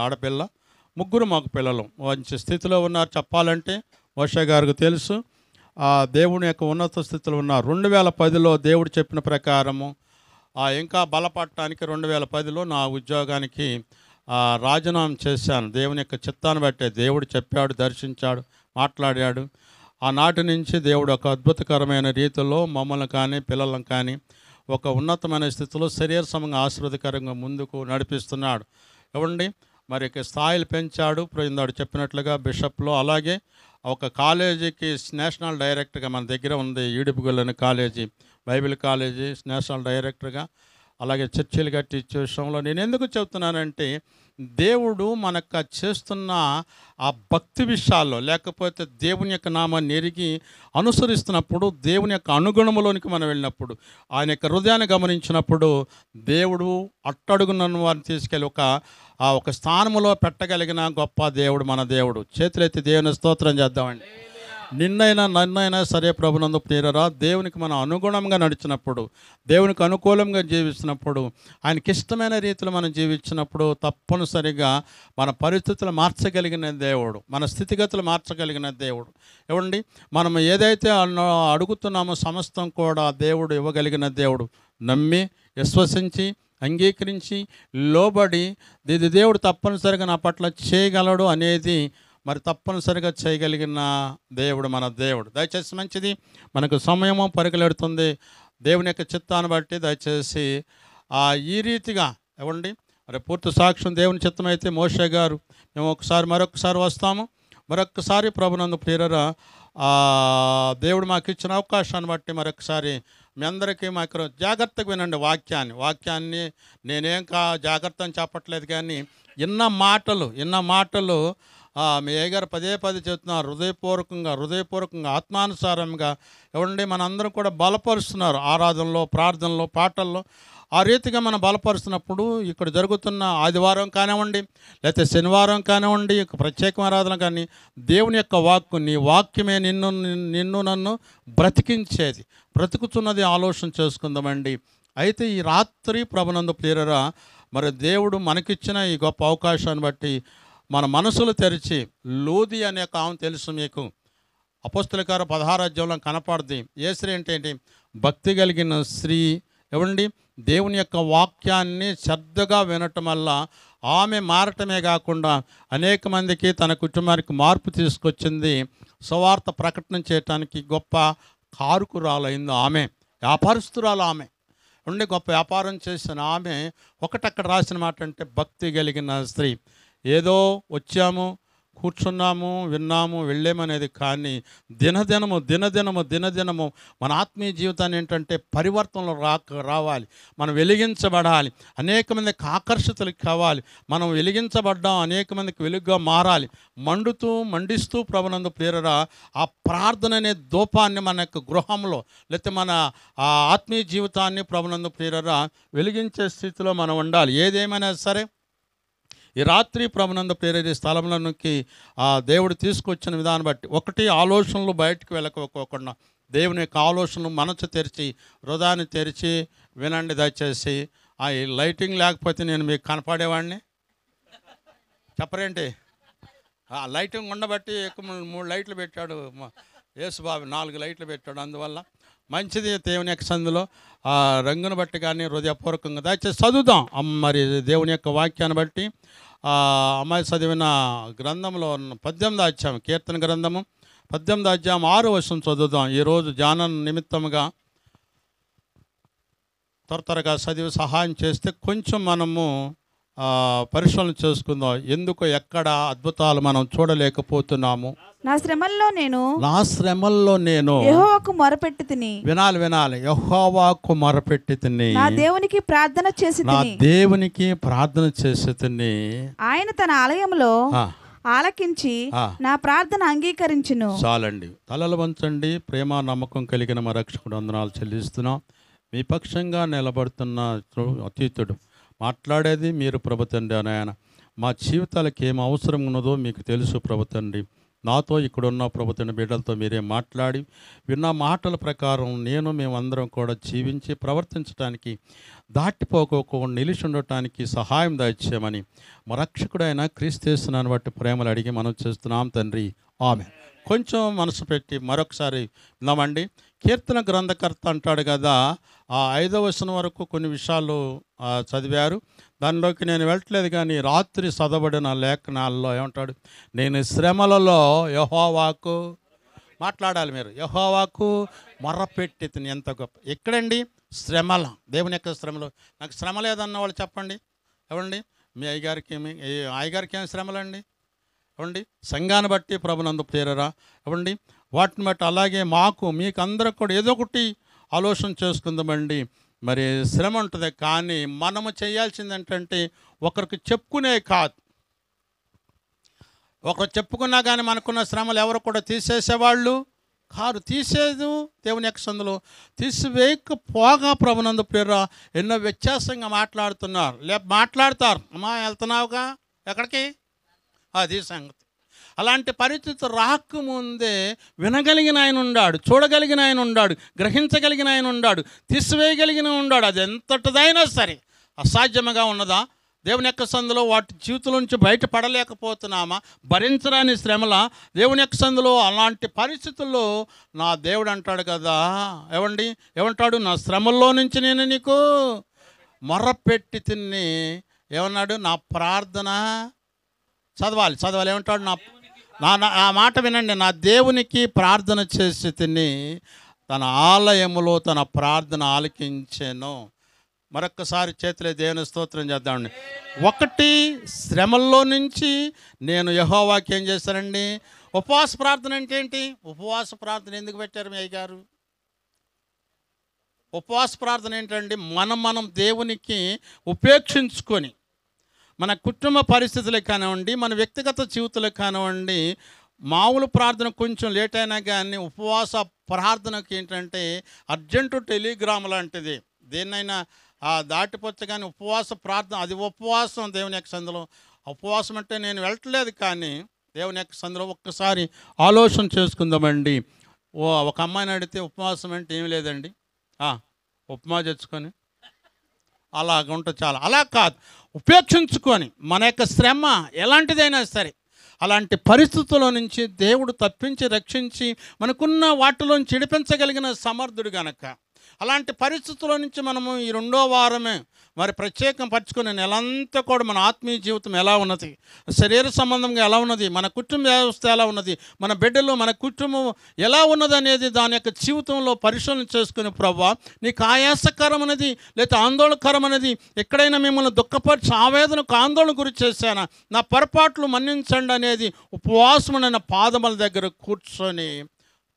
Speaker 4: ఆడపిల్ల, 3 మాకు పిల్లలు. మంచి స్థితిలో ఉన్నారు. చెప్పాలంటే మోషే గారికి తెలుసు దేవుని యొక్క ఉన్నత స్థితిలో ఉన్నారు. 2010లో దేవుడు చెప్పిన ప్రకారము ఇంకా బలపడటానికి 2010లో నా ఉద్యోగానికి రాజీనామా చేశాను. దేవుని యొక్క చిత్తాన్ని బట్టే దేవుడు చెప్పాడు, దర్శించాడు, మాట్లాడాడు. ఆనాటి నుంచి దేవుడు ఒక అద్భుతకరమైన రీతిలో మమ్మల్ని కానీ పిల్లలను కానీ ఒక ఉన్నతమైన స్థితిలో శరీర సమంగా ఆశీర్వాదకరంగా ముందుకు నడిపిస్తున్నాడు. ఇవ్వండి మరి స్థాయిలు పెంచాడు. ఇందాడు చెప్పినట్లుగా బిషప్లో, అలాగే ఒక కాలేజీకి నేషనల్ డైరెక్టర్గా మన దగ్గర ఉంది, ఈడుపుగొల్లని కాలేజీ, బైబిల్ కాలేజీ నేషనల్ డైరెక్టర్గా, అలాగే చర్చిలు కట్టించే విషయంలో నేను ఎందుకు చెప్తున్నానంటే, దేవుడు మనకు చేస్తున్న ఆ భక్తి విషయాల్లో లేకపోతే దేవుని యొక్క నామాన్ని ఎరిగి అనుసరిస్తున్నప్పుడు, దేవుని యొక్క అనుగుణంలోనికి మనం వెళ్ళినప్పుడు, ఆయన యొక్క హృదయాన్ని గమనించినప్పుడు దేవుడు అట్టడుగున్న వారిని తీసుకెళ్ళి ఒక స్థానంలో పెట్టగలిగిన గొప్ప దేవుడు మన దేవుడు. చేతులెత్తి దేవుని స్తోత్రం చేద్దామండి. నన్నైనా సరే ప్రభునందు ప్రియరా, దేవునికి మనం అనుగుణంగా నడిచినప్పుడు, దేవునికి అనుకూలంగా జీవిస్తున్నప్పుడు, ఆయనకి ఇష్టమైన రీతిలో మనం జీవించినప్పుడు తప్పనిసరిగా మన పరిస్థితులు మార్చగలిగిన దేవుడు, మన స్థితిగతులు మార్చగలిగిన దేవుడు. ఇవ్వండి మనం ఏదైతే అడుగుతున్నామో సమస్తం కూడా దేవుడు ఇవ్వగలిగిన దేవుడు. నమ్మి విశ్వసించి అంగీకరించి లోబడి ఇది దేవుడు తప్పనిసరిగా నా పట్ల చేయగలడు అనేది మరి తప్పనిసరిగా చేయగలిగిన దేవుడు మన దేవుడు. దయచేసి మంచిది, మనకు సమయము పరిగెడుతుంది. దేవుని యొక్క చిత్తాన్ని బట్టి దయచేసి ఈ రీతిగా ఇవ్వండి. మరి పూర్తి సాక్ష్యం దేవుని చిత్తం అయితే మోషే గారు మేము మరొకసారి వస్తాము. మరొకసారి ప్రభునందు ప్రియరా దేవుడు మాకు ఇచ్చిన అవకాశాన్ని బట్టి మరొకసారి మీ అందరికీ మాకు జాగ్రత్తగా వినండి. వాక్యాన్ని నేనేం జాగ్రత్త అని చెప్పట్లేదు, కానీ ఇన్న మాటలు మీ అయ్యగారు పదే చెప్తున్నారు. హృదయపూర్వకంగా ఆత్మానుసారంగా ఇవ్వండి. మనందరం కూడా బలపరుస్తున్నారు ఆరాధనలో, ప్రార్థనలో, పాటల్లో. ఆ రీతిగా మనం బలపరుస్తున్నప్పుడు ఇక్కడ జరుగుతున్న ఆదివారం కానివ్వండి, లేకపోతే శనివారం కానివ్వండి, ప్రత్యేక ఆరాధన కానీ, దేవుని యొక్క వాక్కు, నీ వాక్యమే నిన్ను నన్ను బ్రతికించేది, బ్రతుకుతున్నది ఆలోచన చేసుకుందామండి. అయితే ఈ రాత్రి ప్రభునందు ప్రియరా మరి దేవుడు మనకిచ్చిన ఈ గొప్ప అవకాశాన్ని బట్టి మన మనసులు తెరిచి, లూది అనే ఆమె తెలుసు మీకు, అపోస్తలుల కార్యం 16వ అధ్యాయంలో కనపడుద్ది. ఏ స్త్రీ అంటే ఏంటి? భక్తి కలిగిన స్త్రీ. ఇవ్వండి దేవుని యొక్క వాక్యాన్ని శ్రద్ధగా వినటం వల్ల ఆమె మారటమే కాకుండా అనేక మందికి తన కుటుంబానికి మార్పు తీసుకొచ్చింది. సువార్త ప్రకటన చేయటానికి గొప్ప కారుకురాలైంది ఆమె, వ్యాపారస్తురాలు ఆమె. గొప్ప వ్యాపారం చేసిన ఆమె ఒకటక్కడ రాసిన మాట అంటే భక్తి కలిగిన స్త్రీ. ఏదో వచ్చాము, కూర్చున్నాము, విన్నాము, వెళ్ళామనేది కానీ దినదినము మన ఆత్మీయ జీవితాన్ని ఏంటంటే పరివర్తనలు రావాలి. మనం వెలిగించబడాలి, అనేక మందికి ఆకర్షితులు కావాలి. మనం వెలిగించబడ్డాం, అనేక మందికి వెలుగుగా మారాలి. మండిస్తూ ప్రభునందు ప్రియరా ఆ ప్రార్థన అనే ధూపాన్ని మన యొక్క గృహంలో లేకపోతే మన ఆత్మీయ జీవితాన్ని ప్రభునందు ప్రియరా వెలిగించే స్థితిలో మనం ఉండాలి. ఏదేమైనా సరే ఈ రాత్రి ప్రభునందు ప్రేరేపే స్థలంలోనికి దేవుడు తీసుకొచ్చిన విధానం బట్టి, ఒకటి ఆలోచనలు బయటకు వెళ్ళకోకుండా దేవుని యొక్క ఆలోచనలు మనసు తెరిచి హృదయాన్ని తెరిచి వినండి దయచేసి. ఆ లైటింగ్ లేకపోతే నేను మీకు కనపడేవాడిని చెప్పరేంటి? ఆ లైటింగ్ ఉండబట్టి ఎక్కువ 3 లైట్లు పెట్టాడు యేసుబాబు, 4 లైట్లు పెట్టాడు. అందువల్ల మంచిది దేవుని యొక్క సందులో ఆ రంగును బట్టి కానీ హృదయపూర్వకంగా దయచేసి చదువుదాం. మరి దేవుని యొక్క వాక్యాన్ని బట్టి అమ్మాయి చదివిన గ్రంథంలో 18వ అధ్యాయం, కీర్తన గ్రంథము 18వ అధ్యాయం 6వ వచనం చదువుదాం. ఈరోజు ధ్యానం నిమిత్తముగా త్వరగా చదివి సహాయం చేస్తే కొంచెం మనము పరిశీలన చేసుకుందాం. ఎందుకు ఎక్కడ అద్భుతాలు మనం చూడలేకపోతున్నాము.
Speaker 2: నా శ్రమల్లో నేను యెహోవాకు మొరపెట్టి తిని. వినాలి.
Speaker 4: యెహోవాకు మొరపెట్టి తిని
Speaker 2: నా దేవునికి ప్రార్థన చేసి తిని ఆయన తన ఆలయంలో ఆలకించి నా ప్రార్థన అంగీకరించును.
Speaker 4: చాలండి, తలలు వంచండి. ప్రేమ నమ్మకం కలిగిన మా రక్షకుడు వందనాలు చెల్లిస్తున్నాం. మీ పక్షంగా నిలబడుతున్న అతీతుడు మాట్లాడేది మీరు ప్రభు తండ్రి. ఆయన మా జీవితాలకు ఏం అవసరం ఉన్నదో మీకు తెలుసు ప్రభు తండ్రి. నాతో ఇక్కడున్న ప్రభు తండ్రి బిడ్డలతో మీరే మాట్లాడి విన్న మాటల ప్రకారం మేమందరం కూడా జీవించి ప్రవర్తించడానికి, దాటిపోకోకుండా నిలిచి ఉండటానికి సహాయం దయచేయమని మా రక్షకుడైన క్రీస్తునాన్ని బట్టి ప్రేమలు అడిగి మనం చేస్తున్నాం తండ్రి. ఆమేన్. కొంచెం మనసు పెట్టి మరొకసారి విన్నామండి. కీర్తన గ్రంథకర్త అంటాడు కదా, ఆ 5వ వచనం వరకు కొన్ని విషయాలు చదివారు. దానిలోకి నేను వెళ్ళట్లేదు, కానీ రాత్రి చదవబడిన లేఖనాల్లో ఏమంటాడు? నేను శ్రమలలో యెహోవాకు మాట్లాడాలి. మీరు యెహోవాకు మొర్రపెట్టి తిని. ఎంత గొప్ప! ఎక్కడండి శ్రమల? దేవుని యొక్క శ్రమలు. నాకు శ్రమ లేదన్న వాళ్ళు చెప్పండి. ఎవండి? మీ అయ్యగారికి ఏం శ్రమలండి? ఎవండి? సంఘాన్ని బట్టి ప్రభునందు పేరరా ఎవండి? వాటిని బట్టి అలాగే మీకు అందరికి కూడా ఏదో ఒకటి ఆలోచన చేసుకుందామండి. మరి శ్రమ ఉంటుంది, కానీ మనము చేయాల్సింది ఏంటంటే ఒకరికి చెప్పుకునే కాదు. ఒకరు చెప్పుకున్నా కానీ మనకున్న శ్రమలు ఎవరు కూడా తీసేసేవాళ్ళు కారు. తీసేదు దేవుని యొక్క సందులో తీసివేయకపోగా ప్రభునందు పేర ఎన్నో వ్యత్యాసంగా మాట్లాడతారు. అమ్మా వెళ్తున్నావుగా ఎక్కడికి? అది సంగతి. అలాంటి పరిస్థితి రాకముందే వినగలిగిన ఆయన ఉన్నాడు, చూడగలిగిన ఆయన ఉన్నాడు, గ్రహించగలిగిన ఆయన ఉన్నాడు, తీసివేయగలిగిన ఉన్నాడు. అది ఎంతటిదైనా సరే అసాధ్యముగా ఉన్నదా? దేవుని యొక్క సందులో వాటి జీవితం నుంచి బయటపడలేకపోతున్నామా? భరించరాని శ్రమల దేవుని యొక్క సందులో అలాంటి పరిస్థితుల్లో నా దేవుడు అంటాడు కదా, ఏమంటాడు? నా శ్రమల్లో నుంచి నేను నీకు మొర్రపెట్టి తిని ఏమన్నాడు? నా ప్రార్థన చదవాలి. ఏమంటాడు? ఆ మాట వినండి. నా దేవునికి ప్రార్థన చేసి తిని తన ఆలయములో తన ప్రార్థన ఆలకించెను. మరొక్కసారి చేతులే దేవుని స్తోత్రం చేద్దామండి. ఒకటి, శ్రమల్లో నుంచి నేను యెహోవాకి ఏం చేశానండి? ఉపవాస ప్రార్థన అంటే ఏంటి? ఉపవాస ప్రార్థన ఎందుకు పెట్టారు మీ అయ్యగారు? ఉపవాస ప్రార్థన ఏంటండి? మనం దేవునికి ఉపేక్షించుకొని మన కుటుంబ పరిస్థితులకు కానివ్వండి, మన వ్యక్తిగత జీవితాలకు కానివ్వండి, మామూలు ప్రార్థన కొంచెం లేట్ అయినా కానీ ఉపవాస ప్రార్థనకి ఏంటంటే అర్జెంటు టెలిగ్రామ్ లాంటిది. దేన్నైనా దాటిపోతే కానీ ఉపవాస ప్రార్థన, అది ఉపవాసం దేవుని యొక్క సందులో. ఉపవాసం అంటే నేను వెళ్ళట్లేదు, కానీ దేవుని యొక్క సందులో ఒక్కసారి ఆలోచన చేసుకుందామండి. ఒక అమ్మాయిని అడిగితే ఉపవాసం అంటే ఏమి లేదండి, ఉప్మా తెచ్చుకొని అలాగ ఉంటుంది చాలా. అలా కాదు, ఉపేక్షించుకొని మన యొక్క శ్రమ ఎలాంటిదైనా సరే అలాంటి పరిస్థితుల నుంచి దేవుడు తప్పించి రక్షించి మనకున్న వాటిలోంచి విడిపించగలిగిన సమర్థుడు గనక అలాంటి పరిస్థితుల నుంచి మనము ఈ 2వ వారమే మరి ప్రత్యేకం పరుచుకునే నెలంతా కూడా మన ఆత్మీయ జీవితం ఎలా ఉన్నది, శరీర సంబంధంగా ఎలా ఉన్నది, మన కుటుంబ వ్యవస్థ ఎలా ఉన్నది, మన బిడ్డలు మన కుటుంబం ఎలా ఉన్నది అనేది దాని యొక్క జీవితంలో పరిశీలన చేసుకుని, ప్రభువా నీకు ఆయాసకరం అనేది లేదా ఆందోళనకరం అనేది ఎక్కడైనా మిమ్మల్ని దుఃఖపరిచి ఆవేదనకు ఆందోళన గురి చేశానా, నా పొరపాట్లు మన్నించండి అనేది ఉపవాసమైన పాదముల దగ్గర కూర్చొని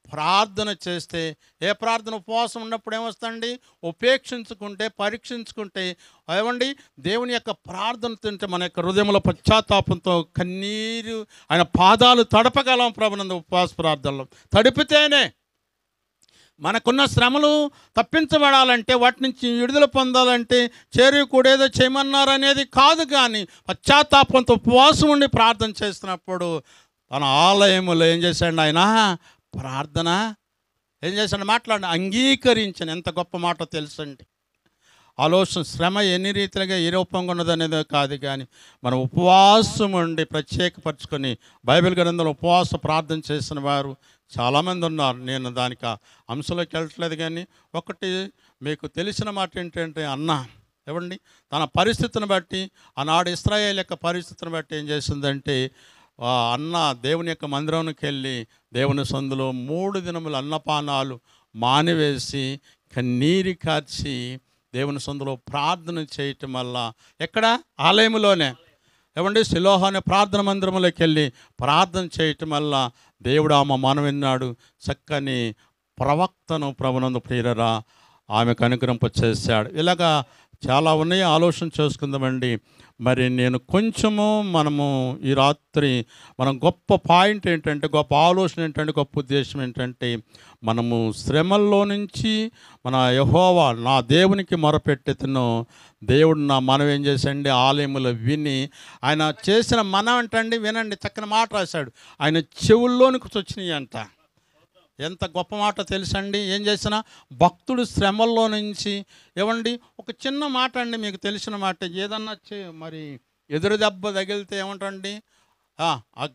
Speaker 4: ప్రార్థన చేస్తే, ఏ ప్రార్థన ఉపవాసం ఉన్నప్పుడు ఏమొస్తుందండి? ఉపేక్షించుకుంటే, పరీక్షించుకుంటే ఏమండి దేవుని యొక్క ప్రార్థన తింటే మన యొక్క హృదయంలో పశ్చాత్తాపంతో కన్నీరు ఆయన పాదాలు తడపగలం. ప్రభునందు ఉపవాస ప్రార్థనలో తడిపితేనే మనకున్న శ్రమలు తప్పించబడాలంటే, వాటి నుంచి విడుదల పొందాలంటే చేరుకూడేదో చేయమన్నారనేది కాదు, కానీ పశ్చాత్తాపంతో ఉపవాసం ఉండి ప్రార్థన చేస్తున్నప్పుడు తన ఆలయంలో ఏం చేశాడు ఆయన? ప్రార్థన ఏం చేశాడు? మాట్లాడి అంగీకరించాను. ఎంత గొప్ప మాట తెలుసండి. ఆలోచన శ్రమ ఎన్ని రీతిలుగా ఏ రూపంగా ఉన్నదనేది కాదు, కానీ మనం ఉపవాసం ఉండి ప్రత్యేకపరచుకొని బైబిల్ గ్రంథంలో ఉపవాస ప్రార్థన చేసిన వారు చాలామంది ఉన్నారు. నేను దానికి అంశంలోకి వెళ్ళట్లేదు, కానీ ఒకటి మీకు తెలిసిన మాట ఏంటంటే, అన్న ఏమండి తన పరిస్థితిని బట్టి, ఆనాడు ఇశ్రాయేలు యొక్క పరిస్థితిని బట్టి ఏం చేసిందంటే, అన్న దేవుని యొక్క మందిరంకి వెళ్ళి దేవుని సందులో 3 దినములు అన్నపానాలు మానివేసి కన్నీరు కార్చి దేవుని సందులో ప్రార్థన చేయటం వల్ల, ఎక్కడ? ఆలయంలోనే ఏమండి సిలోహ అనే ప్రార్థన మందిరంలోకి వెళ్ళి ప్రార్థన చేయటం వల్ల దేవుడు ఆమె మనం విన్నాడు. చక్కని ప్రవక్తను ప్రభునందు ప్రియరా ఆమెకు అనుగ్రహింప చేశాడు. ఇలాగా చాలా ఉన్నాయి, ఆలోచన చేసుకుందామండి. మరి నేను కొంచెము మనము ఈ రాత్రి మనం గొప్ప పాయింట్ ఏంటంటే, గొప్ప ఆలోచన ఏంటంటే, గొప్ప ఉద్దేశం ఏంటంటే, మనము శ్రమల్లో నుంచి మన యెహోవా నా దేవునికి మొరపెట్టెతును. దేవుడు నా మనం ఏం చేశాడండి? ఆలయములో విని ఆయన చేసిన మనం అంటండి, వినండి చక్కని మాట రాశాడు, ఆయన చెవుల్లోనికి వచ్చినాయి అంట. ఎంత గొప్ప మాట తెలుసండి. ఏం చేసినా భక్తుడు శ్రమల్లో నుంచి ఏమండి, ఒక చిన్న మాట అండి, మీకు తెలిసిన మాట, ఏదన్నా మరి ఎదురు దెబ్బ తగిలితే ఏమంటండి,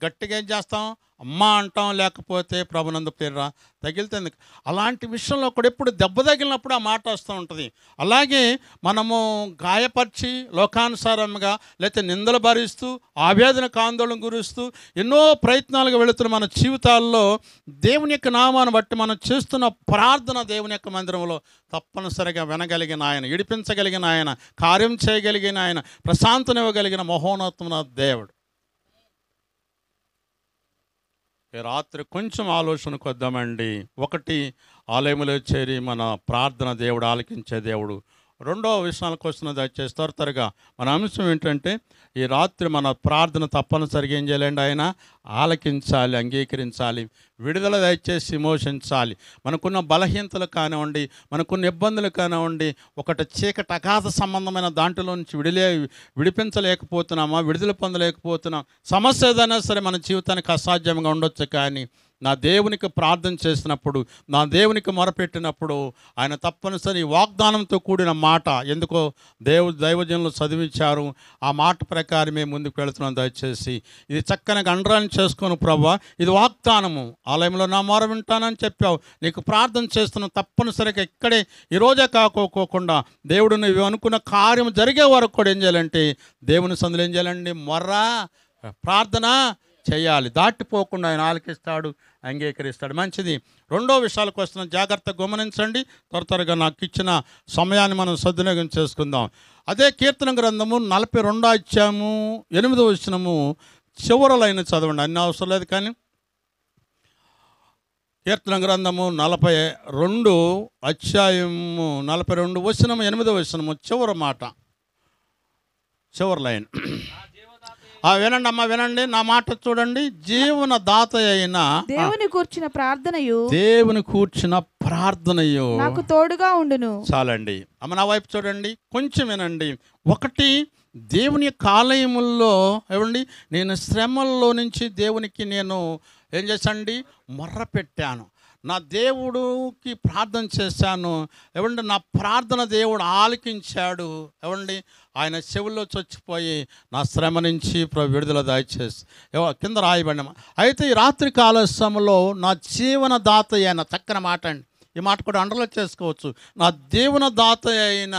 Speaker 4: గట్టిగా ఏం చేస్తాం? అమ్మ అంటాం, లేకపోతే ప్రభునందు పేర్రా తగిలితే ఎందుకు. అలాంటి విషయంలో కూడా ఎప్పుడు దెబ్బ తగిలినప్పుడు ఆ మాట వస్తూ ఉంటుంది. అలాగే మనము గాయపరిచి లోకానుసారంగా లేకపోతే నిందలు భరిస్తూ ఆవేదనకు ఆందోళన గురిస్తూ ఎన్నో ప్రయత్నాలుగా వెళుతున్న మన జీవితాల్లో దేవుని యొక్క నామాన్ని బట్టి మనం చేస్తున్న ప్రార్థన దేవుని యొక్క మందిరంలో తప్పనిసరిగా వినగలిగిన ఆయన, ఇడిపించగలిగిన ఆయన, కార్యం చేయగలిగిన ఆయన, ప్రశాంతనివ్వగలిగిన మహోన్నతమైన దేవుడు. రాత్రి కొంచెం ఆలోచనకు వద్దామండి. ఒకటి, ఆలయంలో చేరి మన ప్రార్థన దేవుడు ఆలకించే దేవుడు. రెండో విషయాలకు వస్తున్న దయచేసి త్వరగా మన అంశం ఏంటంటే, ఈ రాత్రి మన ప్రార్థన తప్పనిసరిగా ఏం చేయాలండి? ఆయన ఆలకించాలి, అంగీకరించాలి, విడుదల దయచేసి విమోచించాలి. మనకున్న బలహీనతలు కానివ్వండి, మనకున్న ఇబ్బందులు కానివ్వండి, ఒకటి చీకటి అగాధ సంబంధమైన దాంట్లో నుంచి విడిపించలేకపోతున్నామా, విడుదల పొందలేకపోతున్నాం. సమస్య ఏదైనా సరే మన జీవితానికి అసాధ్యంగా ఉండొచ్చు, కానీ నా దేవునికి ప్రార్థన చేసినప్పుడు, నా దేవునికి మొరపెట్టినప్పుడు ఆయన తప్పనిసరి వాగ్దానంతో కూడిన మాట, ఎందుకో దైవజనులు చదివించారు, ఆ మాట ప్రకారమే ముందుకు వెళుతున్నాం. దయచేసి ఇది చక్కగా అండర్లైన్ చేసుకొని, ప్రభువా ఇది వాగ్దానము, ఆలయంలో నా మొర వింటానని చెప్పావు, నీకు ప్రార్థన చేస్తున్నావు, తప్పనిసరిగా ఇక్కడే ఈరోజే కాకోకుండా దేవుడు నువ్వు అనుకున్న కార్యం జరిగే వరకు కూడా ఏం చేయాలంటే దేవుని సందులో ఏం చేయాలండి? మొర్ర ప్రార్థన చేయాలి. దాటిపోకుండా ఆయన ఆలకిస్తాడు, అంగీకరిస్తాడు. మంచిది. రెండో విషయాలకు వస్తున్న జాగ్రత్తగా గమనించండి. త్వరగా నాకు ఇచ్చిన సమయాన్ని మనం సద్వినియోగం చేసుకుందాం. అదే కీర్తన గ్రంథము 42వ అధ్యాయము 8వ వచనము చివరి లైన్ చదవండి. అన్ని అవసరం లేదు, కానీ కీర్తన గ్రంథము 42 అధ్యాయము 42 వచనము 8వ వచనము చివరి మాట, చివరి లైన్. వినండి అమ్మా, వినండి నా మాట చూడండి. జీవన దాత అయిన
Speaker 2: దేవుని కూర్చిన ప్రార్థనయు,
Speaker 4: దేవుని కూర్చిన ప్రార్థనయు
Speaker 2: నాకు తోడుగా ఉండును.
Speaker 4: చాలండి అమ్మ, నా వైపు చూడండి, కొంచెం వినండి. ఒకటి, దేవుని యొక్క ఆలయముల్లో ఏమండి, నేను శ్రమల్లో నుంచి దేవునికి నేను ఏం చేశానండి? మొర్ర పెట్టాను, నా దేవుడికి ప్రార్థన చేశాను. ఏమండి, నా ప్రార్థన దేవుడు ఆలకించాడు. ఏమండి, ఆయన చెవుల్లో చచ్చిపోయి నా శ్రమ నుంచి విడుదల దయచేసి కింద రాయబడిన. అయితే ఈ రాత్రి కాల సమయంలో నా జీవన దాత అయిన, చక్కని మాట అండి, ఈ మాట కూడా అండర్లైన్ చేసుకోవచ్చు. నా జీవన దాత అయిన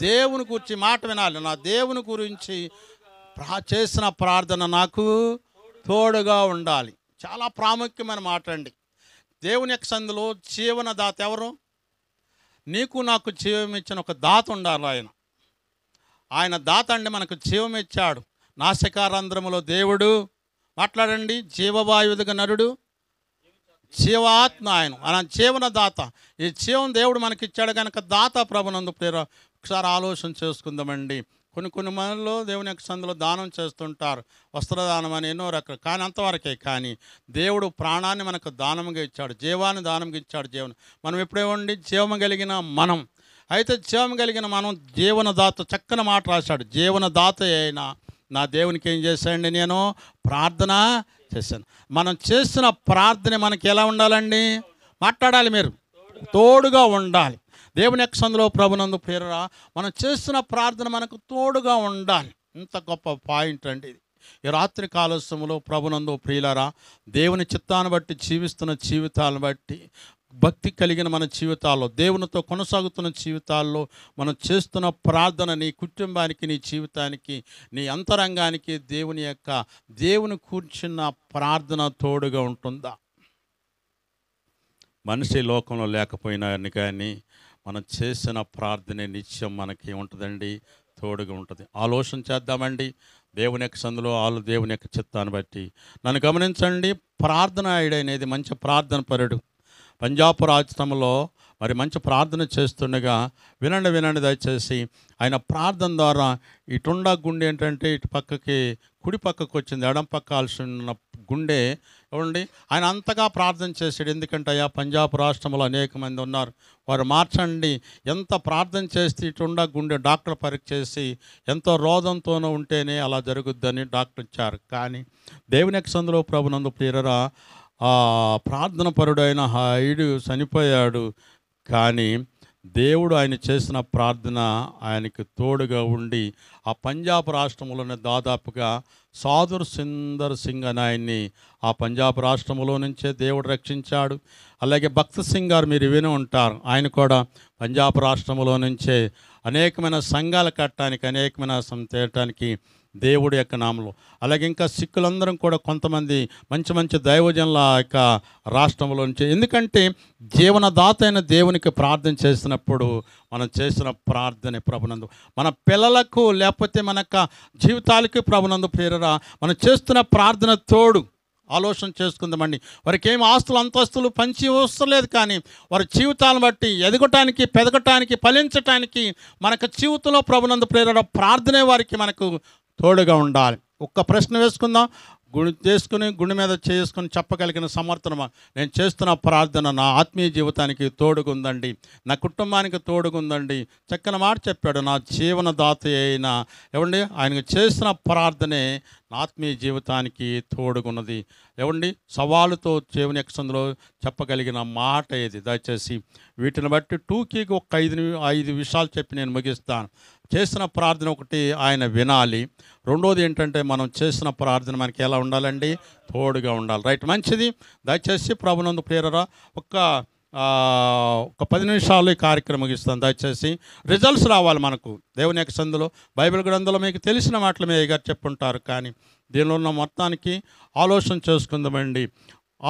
Speaker 4: దేవుని గురించి మాట వినాలి. నా దేవుని గురించి చేసిన ప్రార్థన నాకు తోడుగా ఉండాలి. చాలా ప్రాముఖ్యమైన మాట అండి. దేవుని యొక్క సందులో జీవన దాత ఎవరు? నీకు నాకు జీవం ఇచ్చిన ఒక దాత ఉండాలి. ఆయన దాత అండి, మనకు జీవం ఇచ్చాడు. నాసికారంధ్రములో దేవుడు మాట్లాడండి, జీవవాయువుగా నరుడు జీవాత్మ ఆయన జీవన దాత. ఈ జీవం దేవుడు మనకిచ్చాడు కనుక దాత ప్రభునందు ప్రేర. ఒకసారి ఆలోచన చేసుకుందామండి. కొన్ని మనలో దేవుని యొక్క సందులో దానం చేస్తుంటారు, వస్త్రదానం అని ఎన్నో రకాలు, కానీ అంతవరకే. కానీ దేవుడు ప్రాణాన్ని మనకు దానంగా ఇచ్చాడు, జీవాన్ని దానంగా ఇచ్చాడు. జీవనం మనం ఎప్పుడేమండి? జీవం కలిగిన మనం. అయితే జీవం కలిగిన మనం జీవనదాత, చక్కని మాట రాశాడు. జీవనదాత అయినా నా దేవునికి ఏం చేశాడండి? నేను ప్రార్థన చేశాను. మనం చేసిన ప్రార్థన మనకి ఎలా ఉండాలండి? మాట్లాడాలి, మీరు తోడుగా ఉండాలి. దేవుని యొక్క సందులో ప్రభునందు ప్రియరా, మనం చేస్తున్న ప్రార్థన మనకు తోడుగా ఉండాలి. ఇంత గొప్ప పాయింట్ అండి ఇది. ఈ రాత్రి కాలస్యములో ప్రభునందు ప్రియులారా, దేవుని చిత్తాన్ని బట్టి జీవిస్తున్న జీవితాలను బట్టి, భక్తి కలిగిన మన జీవితాల్లో, దేవునితో కొనసాగుతున్న జీవితాల్లో మనం చేస్తున్న ప్రార్థన నీ కుటుంబానికి, నీ జీవితానికి, నీ అంతరంగానికి దేవుని కూర్చున్న ప్రార్థన తోడుగా ఉంటుందా? మనిషి లోకంలో లేకపోయినా కానీ మనం చేసిన ప్రార్థనే నిత్యం మనకి ఉంటుందండి, తోడుగా ఉంటుంది. ఆలోచన చేద్దామండి దేవుని యొక్క సందులో దేవుని యొక్క చిత్తాన్ని బట్టి. నన్ను గమనించండి, ప్రార్థన అనేది మంచి ప్రార్థన పరుడు. పంజాబ్ రాష్ట్రంలో మరి మంచి ప్రార్థన చేస్తుండగా వినండి దయచేసి, ఆయన ప్రార్థన ద్వారా ఇటుండా గుండె ఏంటంటే ఇటు పక్కకి కుడి పక్కకు వచ్చింది, ఎడం పక్కాల్సిన గుండె ఏమండి. ఆయన అంతగా ప్రార్థన చేశాడు. ఎందుకంటే అయ్యా పంజాబ్ రాష్ట్రంలో అనేక మంది ఉన్నారు, వారు మార్చండి. ఎంత ప్రార్థన చేస్తే ఇటుండా గుండె డాక్టర్ పరీక్ష చేసి ఎంతో రోదంతోనూ ఉంటేనే అలా జరుగుద్దని డాక్టర్ ఇచ్చారు. కానీ దేవుని యొక్క సందులో ప్రభునందు ప్రియరా, ఆ ప్రార్థన పరుడైన హైడు చనిపోయాడు. కానీ దేవుడు ఆయన చేసిన ప్రార్థన ఆయనకి తోడుగా ఉండి ఆ పంజాబ్ రాష్ట్రంలోనే దాదాపుగా సాధుర్ సుందర్ సింగ్ అని ఆయన్ని ఆ పంజాబ్ రాష్ట్రంలో నుంచే దేవుడు రక్షించాడు. అలాగే భక్త్ సింగ్ గారు మీరు విని ఉంటారు, ఆయన కూడా పంజాబ్ రాష్ట్రంలో నుంచే అనేకమైన సంఘాలు కట్టడానికి, అనేకమైన చేయటానికి దేవుడి యొక్క నామంలో. అలాగే ఇంకా సిక్కులందరం కూడా కొంతమంది మంచి దైవజనుల యొక్క రాష్ట్రంలో నుంచి. ఎందుకంటే జీవనదాత అయిన దేవునికి ప్రార్థన చేసినప్పుడు మనం చేసిన ప్రార్థన ప్రభునందు మన పిల్లలకు లేకపోతే మన యొక్క జీవితాలకి ప్రభునందు ప్రేరరా మనం చేస్తున్న ప్రార్థన తోడు. ఆలోచన చేసుకుందామండి. వారికి ఏమి ఆస్తులు అంతస్తులు పంచి వస్తలేదు, కానీ వారి జీవితాలను బట్టి ఎదగటానికి, పెదగటానికి, ఫలించటానికి మనకు జీవితంలో ప్రభునందు ప్రేరణ ప్రార్థనే వారికి మనకు తోడుగా ఉండాలి. ఒక్క ప్రశ్న వేసుకుందాం, గుండె మీద చేసుకుని చెప్పగలిగిన సమర్థనమా? నేను చేస్తున్న ప్రార్థన నా ఆత్మీయ జీవితానికి తోడుగుందండి, నా కుటుంబానికి తోడుగుందండి. చక్కని మాట చెప్పాడు, నా జీవనదాత అయిన ఏమండి ఆయనకు చేసిన ప్రార్థనే నా ఆత్మీయ జీవితానికి తోడుగున్నది. ఏమండి సవాలుతో దేవుని యొక్క సందులో చెప్పగలిగిన మాట ఇది. దయచేసి వీటిని బట్టి టూకీకి ఒక 5 విషయాలు చెప్పి నేను ముగిస్తాను. చేసిన ప్రార్థన ఒకటి ఆయన వినాలి. రెండోది ఏంటంటే మనం చేసిన ప్రార్థన మనకి ఎలా ఉండాలండి? తోడుగా ఉండాలి. రైట్, మంచిది. దయచేసి ప్రభునందు ప్రియరా ఒక 10 నిమిషాలు ఈ కార్యక్రమం ముగిస్తాను. దయచేసి రిజల్ట్స్ రావాలి మనకు దేవుని యొక్క సందులో. బైబిల్ గ్రంథంలో మీకు తెలిసిన మాటలు మీ గారు చెప్పుంటారు, కానీ దీనిలో ఉన్న మొత్తానికి ఆలోచన చేసుకుందామండి.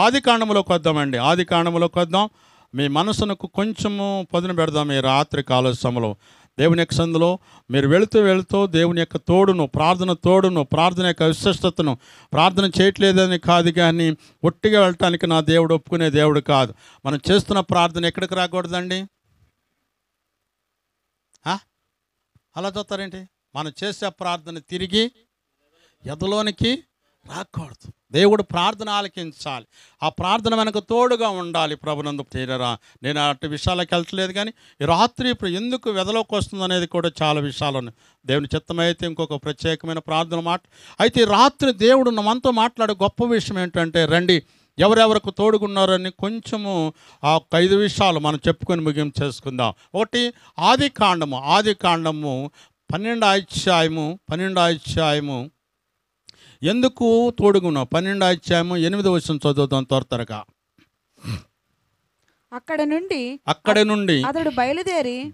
Speaker 4: ఆది కాండములోకి వద్దాం. మీ మనసునకు కొంచెము పదును పెడదాం. ఈ రాత్రి కాలస్యంలో దేవుని యొక్క సందులో మీరు వెళుతూ దేవుని యొక్క తోడును, ప్రార్థన యొక్క విశిష్టతను, ప్రార్థన చేయట్లేదని కాదు, కానీ ఒట్టిగా వెళ్ళటానికి నా దేవుడు ఒప్పుకునే దేవుడు కాదు. మనం చేస్తున్న ప్రార్థన ఎక్కడికి రాకూడదండి? అలా చూస్తారేంటి? మనం చేసే ప్రార్థన తిరిగి ఎదలోనికి రాకూడదు. దేవుడు ప్రార్థన ఆలకించాలి. ఆ ప్రార్థన మనకు తోడుగా ఉండాలి. ప్రభునందు ప్రియరా, నేను అటు విషయాలకు వెళ్ళట్లేదు, కానీ ఈ రాత్రి ఇప్పుడు ఎందుకు వెదలోకి వస్తుంది అనేది కూడా చాలా విషయాలు ఉన్నాయి. దేవుని చిత్తమైతే ఇంకొక ప్రత్యేకమైన ప్రార్థన అయితే ఈ రాత్రి దేవుడు మనతో మాట్లాడే గొప్ప విషయం ఏంటంటే, రండి ఎవరెవరికి తోడుగున్నారని కొంచెము ఆ 5 విషయాలు మనం చెప్పుకొని ముగింపు చేసుకుందాం. ఒకటి ఆది కాండము 12వ అధ్యాయము ఎందుకు తోడుగున్నావు? 12వ అధ్యాయము 8వ వచనం చదువుతాం త్వరగా. అక్కడ నుండి అతడు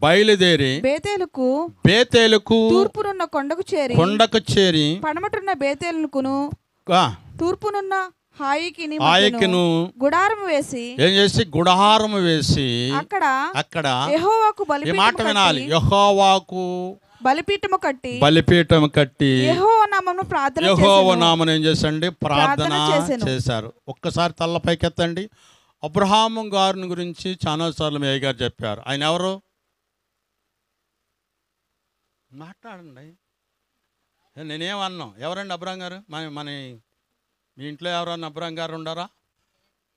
Speaker 4: బయలుదేరి బేతేలుకు
Speaker 2: తూర్పునున్న కొండకు చేరి పడమటున్న బేతేలుకును తూర్పునున్న హాయికిను గుడారము వేసి
Speaker 4: అక్కడ
Speaker 2: యెహోవాకు
Speaker 4: మాట వినాలి. యెహోవాకు
Speaker 2: బలిపీఠము
Speaker 4: కట్టి యెహోవా నామమున ఏం చేసండి? ప్రార్థన చేశారు. ఒక్కసారి తల్లపైకి ఎత్తండి. అబ్రహాము గారిని గురించి చాలాసార్లు మీ అయ్యగారు చెప్పారు. ఆయన ఎవరు? మాట్లాడండి. నేనేమన్నాం? ఎవరండి అబ్రహాం గారు? మన మీ ఇంట్లో ఎవరన్నా అబ్రహాం గారు ఉండారా?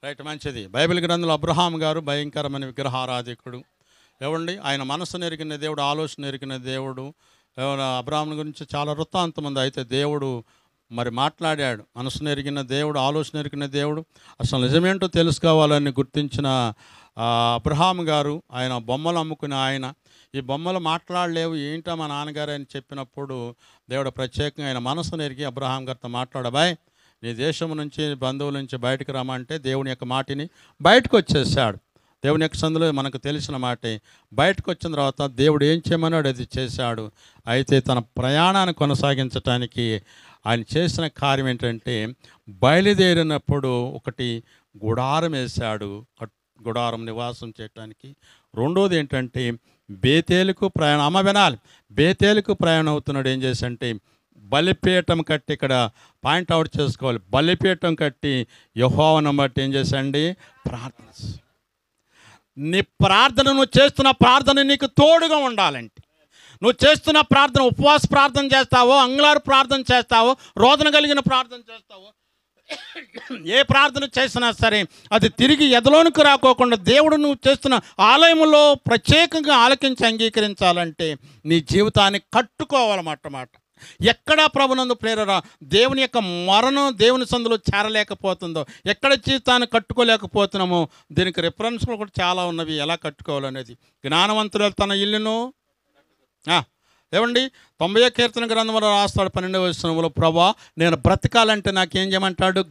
Speaker 4: రైట్, మంచిది. బైబిల్ గ్రంథంలో అబ్రహాం గారు భయంకరమైన విగ్రహారాధికుడు. ఏమండి ఆయన మనసు ఎరిగిన దేవుడు, ఆలోచన ఎరిగిన దేవుడు. అబ్రహాం గురించి చాలా వృత్తాంతం ఉంది. అయితే దేవుడు మరి మాట్లాడాడు. మనసును ఎరిగిన దేవుడు, ఆలోచన ఎరిగిన దేవుడు, అసలు నిజమేంటో తెలుసుకోవాలని గుర్తించిన అబ్రహాం గారు, ఆయన బొమ్మలు అమ్ముకునే ఆయన, ఈ బొమ్మలు మాట్లాడలేవు ఏంటో మా నాన్నగారు అని చెప్పినప్పుడు దేవుడు ప్రత్యేకంగా ఆయన మనసును ఎరిగి అబ్రహాం గారితో మాట్లాడబాయ్, నీ దేశం నుంచి బంధువుల నుంచి బయటకు రమ్మంటే దేవుని యొక్క మాటిని బయటకు వచ్చేసాడు. దేవుని యొక్క సందులో మనకు తెలిసిన మాటే. బయటకు వచ్చిన తర్వాత దేవుడు ఏం చేయమన్నాడు అది చేశాడు. అయితే తన ప్రయాణాన్ని కొనసాగించడానికి ఆయన చేసిన కార్యం ఏంటంటే, బయలుదేరినప్పుడు ఒకటి గుడారం వేశాడు, గుడారం నివాసం చేయటానికి. రెండోది ఏంటంటే బేతేలుకు ప్రయాణం. అమ్మ వినాలి, బేతేలుకు ప్రయాణం అవుతున్నాడు. ఏం చేసంటే బలిపీఠం కట్టి, ఇక్కడ పాయింట్ అవుట్ చేసుకోవాలి, బలిపీఠం కట్టి యెహోవాను బట్టి ఏం చేశాండి ప్రార్థన. నీ ప్రార్థన, నువ్వు చేస్తున్న ప్రార్థన నీకు తోడుగా ఉండాలంటే, నువ్వు చేస్తున్న ప్రార్థన, ఉపవాస ప్రార్థన చేస్తావో, అంగుళారు ప్రార్థన చేస్తావో, రోదన కలిగిన ప్రార్థన చేస్తావో, ఏ ప్రార్థన చేసినా సరే అది తిరిగి ఎదలోనికి రాకోకుండా దేవుడు నువ్వు చేస్తున్న ఆలయంలో ప్రత్యేకంగా ఆలకించి అంగీకరించాలంటే నీ జీవితాన్ని కట్టుకోవాలన్నమాట. ఎక్కడ ప్రభునందు ప్రేరణ దేవుని యొక్క మరణం దేవుని సందులో చేరలేకపోతుందో, ఎక్కడ జీవితాన్ని కట్టుకోలేకపోతున్నామో దీనికి రిఫరెన్స్లు కూడా చాలా ఉన్నవి. ఎలా కట్టుకోవాలనేది జ్ఞానవంతులు తన ఇల్లును ఏమండి 90వ కీర్తన గ్రంథంలో రాస్తాడు 12వ వచనంలో, ప్రభా నేను బ్రతకాలంటే నాకేం చేయమంటాడు,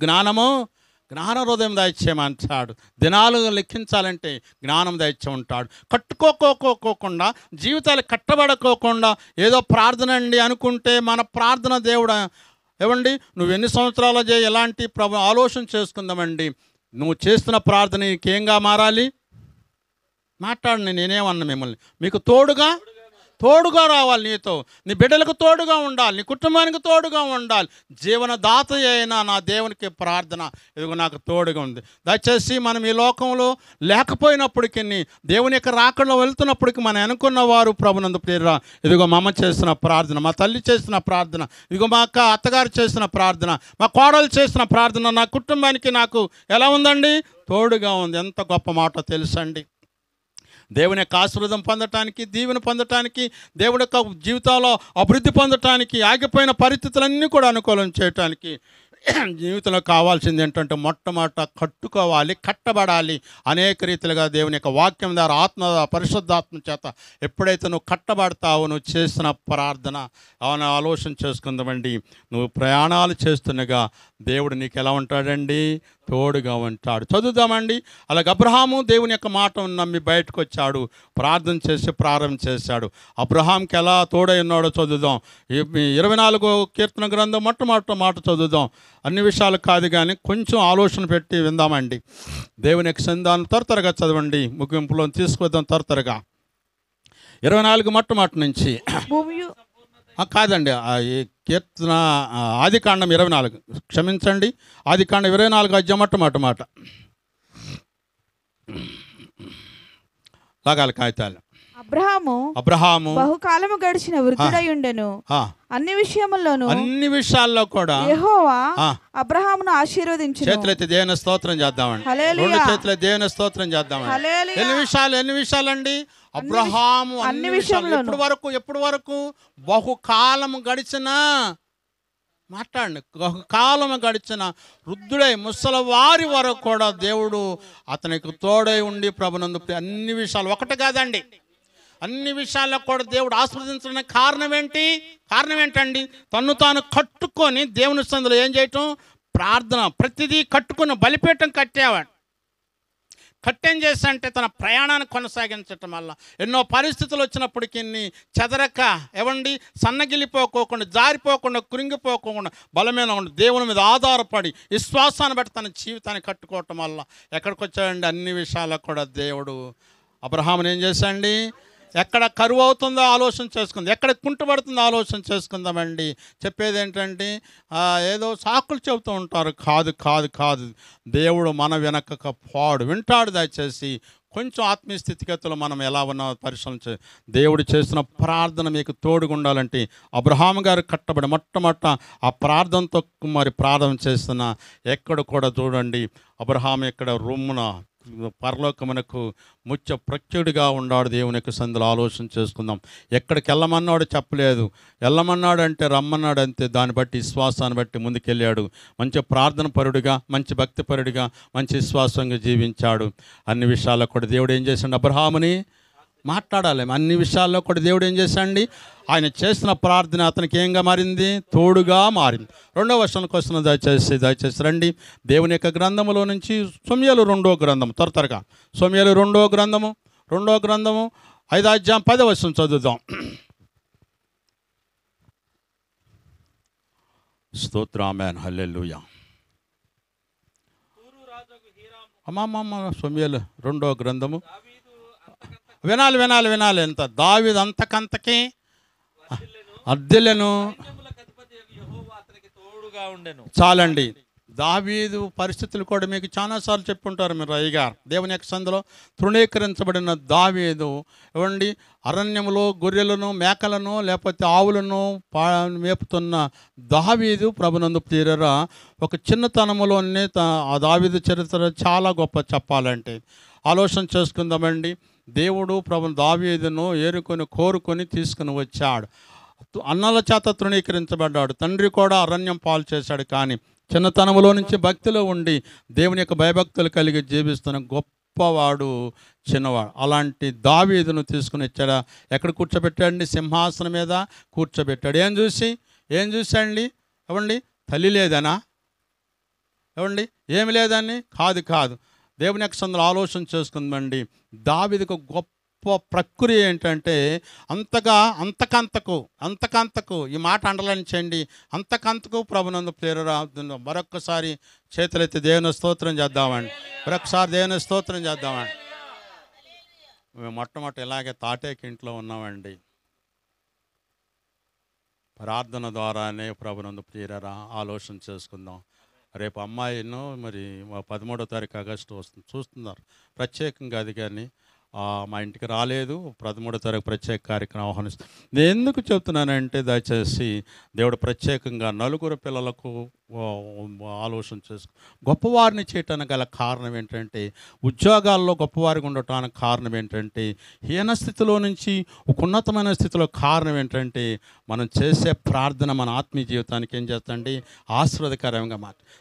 Speaker 4: జ్ఞాన హృదయం దయచేయమంటాడు. దినాలు లెక్కించాలంటే జ్ఞానం దయచేయమంటాడు. కట్టుకోకోకుండా జీవితాలు కట్టబడుకోకుండా ఏదో ప్రార్థన అండి అనుకుంటే మన ప్రార్థన దేవుడు ఏమండి నువ్వు ఎన్ని సంవత్సరాలు చేయి ఎలాంటి ఆలోచన చేసుకుందామండి. నువ్వు చేస్తున్న ప్రార్థన నీకేంగా మారాలి? మాట్లాడండి, నేనేమన్నా మిమ్మల్ని, మీకు తోడుగా రావాలి, నీతో నీ బిడ్డలకు తోడుగా ఉండాలి, నీ కుటుంబానికి తోడుగా ఉండాలి. జీవనదాత అయినా నా దేవునికి ప్రార్థన ఇదిగో నాకు తోడుగా ఉంది. దయచేసి మనం ఈ లోకంలో లేకపోయినప్పటికీ, దేవుని యొక్క రాకడలో వెళ్తున్నప్పటికీ మనం అనుకున్న వారు ప్రభునందు ప్రియరా, ఇదిగో మా అమ్మ చేసిన ప్రార్థన, మా తల్లి చేసిన ప్రార్థన, ఇదిగో మా అత్తగారు చేసిన ప్రార్థన, మా కోడలు చేసిన ప్రార్థన నా కుటుంబానికి నాకు ఎలా ఉందండి? తోడుగా ఉంది. ఎంత గొప్ప మాట తెలుసండి. దేవుని యొక్క ఆశీర్వాదం పొందటానికి, దీవెన పొందటానికి, దేవుడి యొక్క జీవితాల్లో అభివృద్ధి పొందటానికి, ఆగిపోయిన పరిస్థితులన్నీ కూడా అనుకూలం చేయటానికి జీవితంలో కావాల్సింది ఏంటంటే మొట్టమొదట కట్టుకోవాలి, కట్టబడాలి. అనేక రీతిలుగా దేవుని యొక్క వాక్యం ద్వారా పరిశుద్ధాత్మ చేత ఎప్పుడైతే నువ్వు కట్టబడతావో, నువ్వు చేసిన ప్రార్థన అవును ఆలోచన చేసుకుందామండి. నువ్వు ప్రయాణాలు చేస్తుండగా దేవుడు నీకు ఎలా ఉంటాడండి? తోడుగా ఉంటాడు. చదువుదామండి. అలాగే అబ్రహాము దేవుని యొక్క మాటను నమ్మి బయటకు వచ్చాడు, ప్రార్థన చేసి ప్రారంభం చేశాడు. అబ్రహాంకి ఎలా తోడై ఉన్నాడో చదువుదాం. 24వ కీర్తన గ్రంథం మొట్టమొదటి మాట చదువుదాం. అన్ని విషయాలు కాదు కానీ కొంచెం ఆలోచన పెట్టి విందామండి. దేవుని యొక్క సంధానం త్వరగా చదవండి, ముగింపులో తీసుకొద్దాం త్వరగా. 24 మొట్టమొదటి నుంచి కాదండి, ఈ కీర్తన ఆదికాండం 24, క్షమించండి, ఆదికాండం 24 అధ్యాయం మొట్టమొదటి మాట. లాగాలి కాగితాలు. అబ్రహాము
Speaker 2: బహుకాలము గడిచిన వృద్ధుడై ఉండెను. అన్ని విషయాల్లో కూడా యెహోవా అబ్రహామును ఆశీర్వదించెను.
Speaker 4: చేతులెత్తి దేవుని స్తోత్రం చేద్దామండి. రెండు చేతులెత్తి దేవుని స్తోత్రం చేద్దామండి. ఎన్ని విషయాలండి? అబ్రహాము అన్ని విషయాలు. ఎప్పుడు వరకు? బహుకాలము గడిచిన, మాట్లాడండి, బహుకాలము గడిచిన వృద్ధుడై ముసలివారి వరకు కూడా దేవుడు అతనికి తోడై ఉండి ప్రభునందు అన్ని విషయాలు, ఒకటి కాదండి, అన్ని విషయాల్లో కూడా దేవుడు ఆస్వాదించడానికి కారణం ఏంటండి? తన్ను తాను కట్టుకొని దేవుని సందులో ఏం చేయటం? ప్రార్థన. ప్రతిదీ కట్టుకుని బలిపీఠం కట్టేవాడు. కట్టేం చేశాడంటే తన ప్రయాణాన్ని కొనసాగించటం వల్ల ఎన్నో పరిస్థితులు వచ్చినప్పటికీ చెదరక సన్నగిలిపోకోకుండా, జారిపోకుండా, కృంగిపోకుండా, బలమైన దేవుని మీద ఆధారపడి విశ్వాసాన్ని బట్టి తన జీవితాన్ని కట్టుకోవటం వల్ల ఎక్కడికి వచ్చాడండి? అన్ని విషయాల్లో కూడా దేవుడు అబ్రహాముని ఏం చేశాడండి? ఎక్కడ కరువు అవుతుందో ఆలోచన చేసుకుందాం, ఎక్కడ కుంటుపడుతుందో ఆలోచన చేసుకుందామండి. చెప్పేది ఏంటంటే ఏదో సాకులు చెబుతూ ఉంటారు. కాదు. దేవుడు మన వెనక పాడు వింటాడు. దయచేసి కొంచెం ఆత్మీయ స్థితిగతులు మనం ఎలా ఉన్నా పరిశీలన దేవుడు చేసిన ప్రార్థన మీకు తోడుగా ఉండాలంటే అబ్రహాము గారు కట్టబడి మొట్టమొదట ఆ ప్రార్థనతో మరి ప్రార్థన చేస్తున్న ఎక్కడ కూడా చూడండి, అబ్రహాము ఇక్కడ రొమ్మున పరలోకమునకు ముఖ్య ప్రత్యుడిగా ఉన్నాడు. దేవుని యొక్క సందులో ఆలోచన చేసుకుందాం. ఎక్కడికి వెళ్ళమన్నాడు చెప్పలేదు, వెళ్ళమన్నాడు అంటే రమ్మన్నాడు అంతే. దాన్ని బట్టి విశ్వాసాన్ని బట్టి ముందుకెళ్ళాడు. మంచి ప్రార్థన పరుడిగా, మంచి భక్తి పరుడిగా, మంచి విశ్వాసంగా జీవించాడు. అన్ని విషయాల్లో కూడా దేవుడు ఏం చేశాడు? అబ్రహాముని మాట్లాడాలి. అన్ని విషయాల్లో కూడా దేవుడు ఏం చేశాడండి? ఆయన చేసిన ప్రార్థన అతనికి ఏంగా మారింది? తోడుగా మారింది. రెండవ వర్షానికి వస్తున్న దయచేసి రండి. దేవుని యొక్క గ్రంథములో నుంచి సమూయేలు 2వ గ్రంథం, త్వరగా సమూయేలు 2వ గ్రంథము 5వ అధ్యాయం 10వ వచనం చదువుదాం. స్తోత్రం, ఆమేన్, హల్లెలూయా. అమ్మమ్మ సమూయేలు 2వ గ్రంథము వినాలి. ఎంత దావీదు అంతకంతకి అద్దెలను చాలండి. దావీదు పరిస్థితులు కూడా మీకు చాలాసార్లు చెప్పుంటారు మీరు అయ్యగారు. దేవుని యొక్క సందులో తృణీకరించబడిన దావీదు ఇవ్వండి, అరణ్యములో గొర్రెలను, మేకలను, లేకపోతే ఆవులను మేపుతున్న దావీదు ప్రభునందు ప్రియరా, ఒక చిన్నతనములోనే ఆ దావీదు చరిత్ర చాలా గొప్ప చెప్పాలంటే. ఆలోచన చేసుకుందామండి. దేవుడు ప్రభు దావీదును కోరుకొని తీసుకుని వచ్చాడు. అన్నల చేత తృణీకరించబడ్డాడు. తండ్రి కూడా అరణ్యం పాలు చేశాడు. కానీ చిన్నతనంలో నుంచి భక్తిలో ఉండి దేవుని యొక్క భయభక్తులు కలిగి జీవిస్తున్న గొప్పవాడు చిన్నవాడు. అలాంటి దావీదును తీసుకుని వచ్చాడా? ఎక్కడ కూర్చోబెట్టాడండి? సింహాసనం మీద కూర్చోబెట్టాడు. ఏం చూశాడండి? ఇవ్వండి, తల్లి లేదనా? ఇవ్వండి, ఏమి లేదని కాదు. దేవుని యొక్క సందులో ఆలోచన చేసుకుందండి. దావీదుకు గొప్ప ప్రక్రియ ఏంటంటే అంతకంతకు ఈ మాట అండలించండి. అంతకంతకు ప్రభునందు ప్రేరరా. మరొక్కసారి చేతులెత్తి దేవుని స్తోత్రం చేద్దామండి. మేము మొట్టమొదటి ఇలాగే తాటేకి ఇంట్లో ఉన్నామండి. ప్రార్థన ద్వారానే ప్రభునందు ప్రేరరా. ఆలోచన చేసుకుందాం. రేపు అమ్మాయిను మరి 13వ తారీఖు ఆగస్టు వస్తుంది, చూస్తున్నారు. ప్రత్యేకంగా అది కానీ మా ఇంటికి రాలేదు. 13వ తారీఖు ప్రత్యేక కార్యక్రమం ఆహ్వానిస్తాను. నేను ఎందుకు చెప్తున్నానంటే, దయచేసి దేవుడు ప్రత్యేకంగా నలుగురు పిల్లలకు ఆలోచన చేసుకో గొప్పవారిని చేయటానికి గల కారణం ఏంటంటే, ఉద్యోగాల్లో గొప్పవారిగా ఉండటానికి కారణం ఏంటంటే, హీన స్థితిలో నుంచి ఒక ఉన్నతమైన స్థితిలో కారణం ఏంటంటే, మనం చేసే ప్రార్థన మన ఆత్మీయ జీవితానికి ఏం చేస్తండి? ఆశీర్వాదకరంగా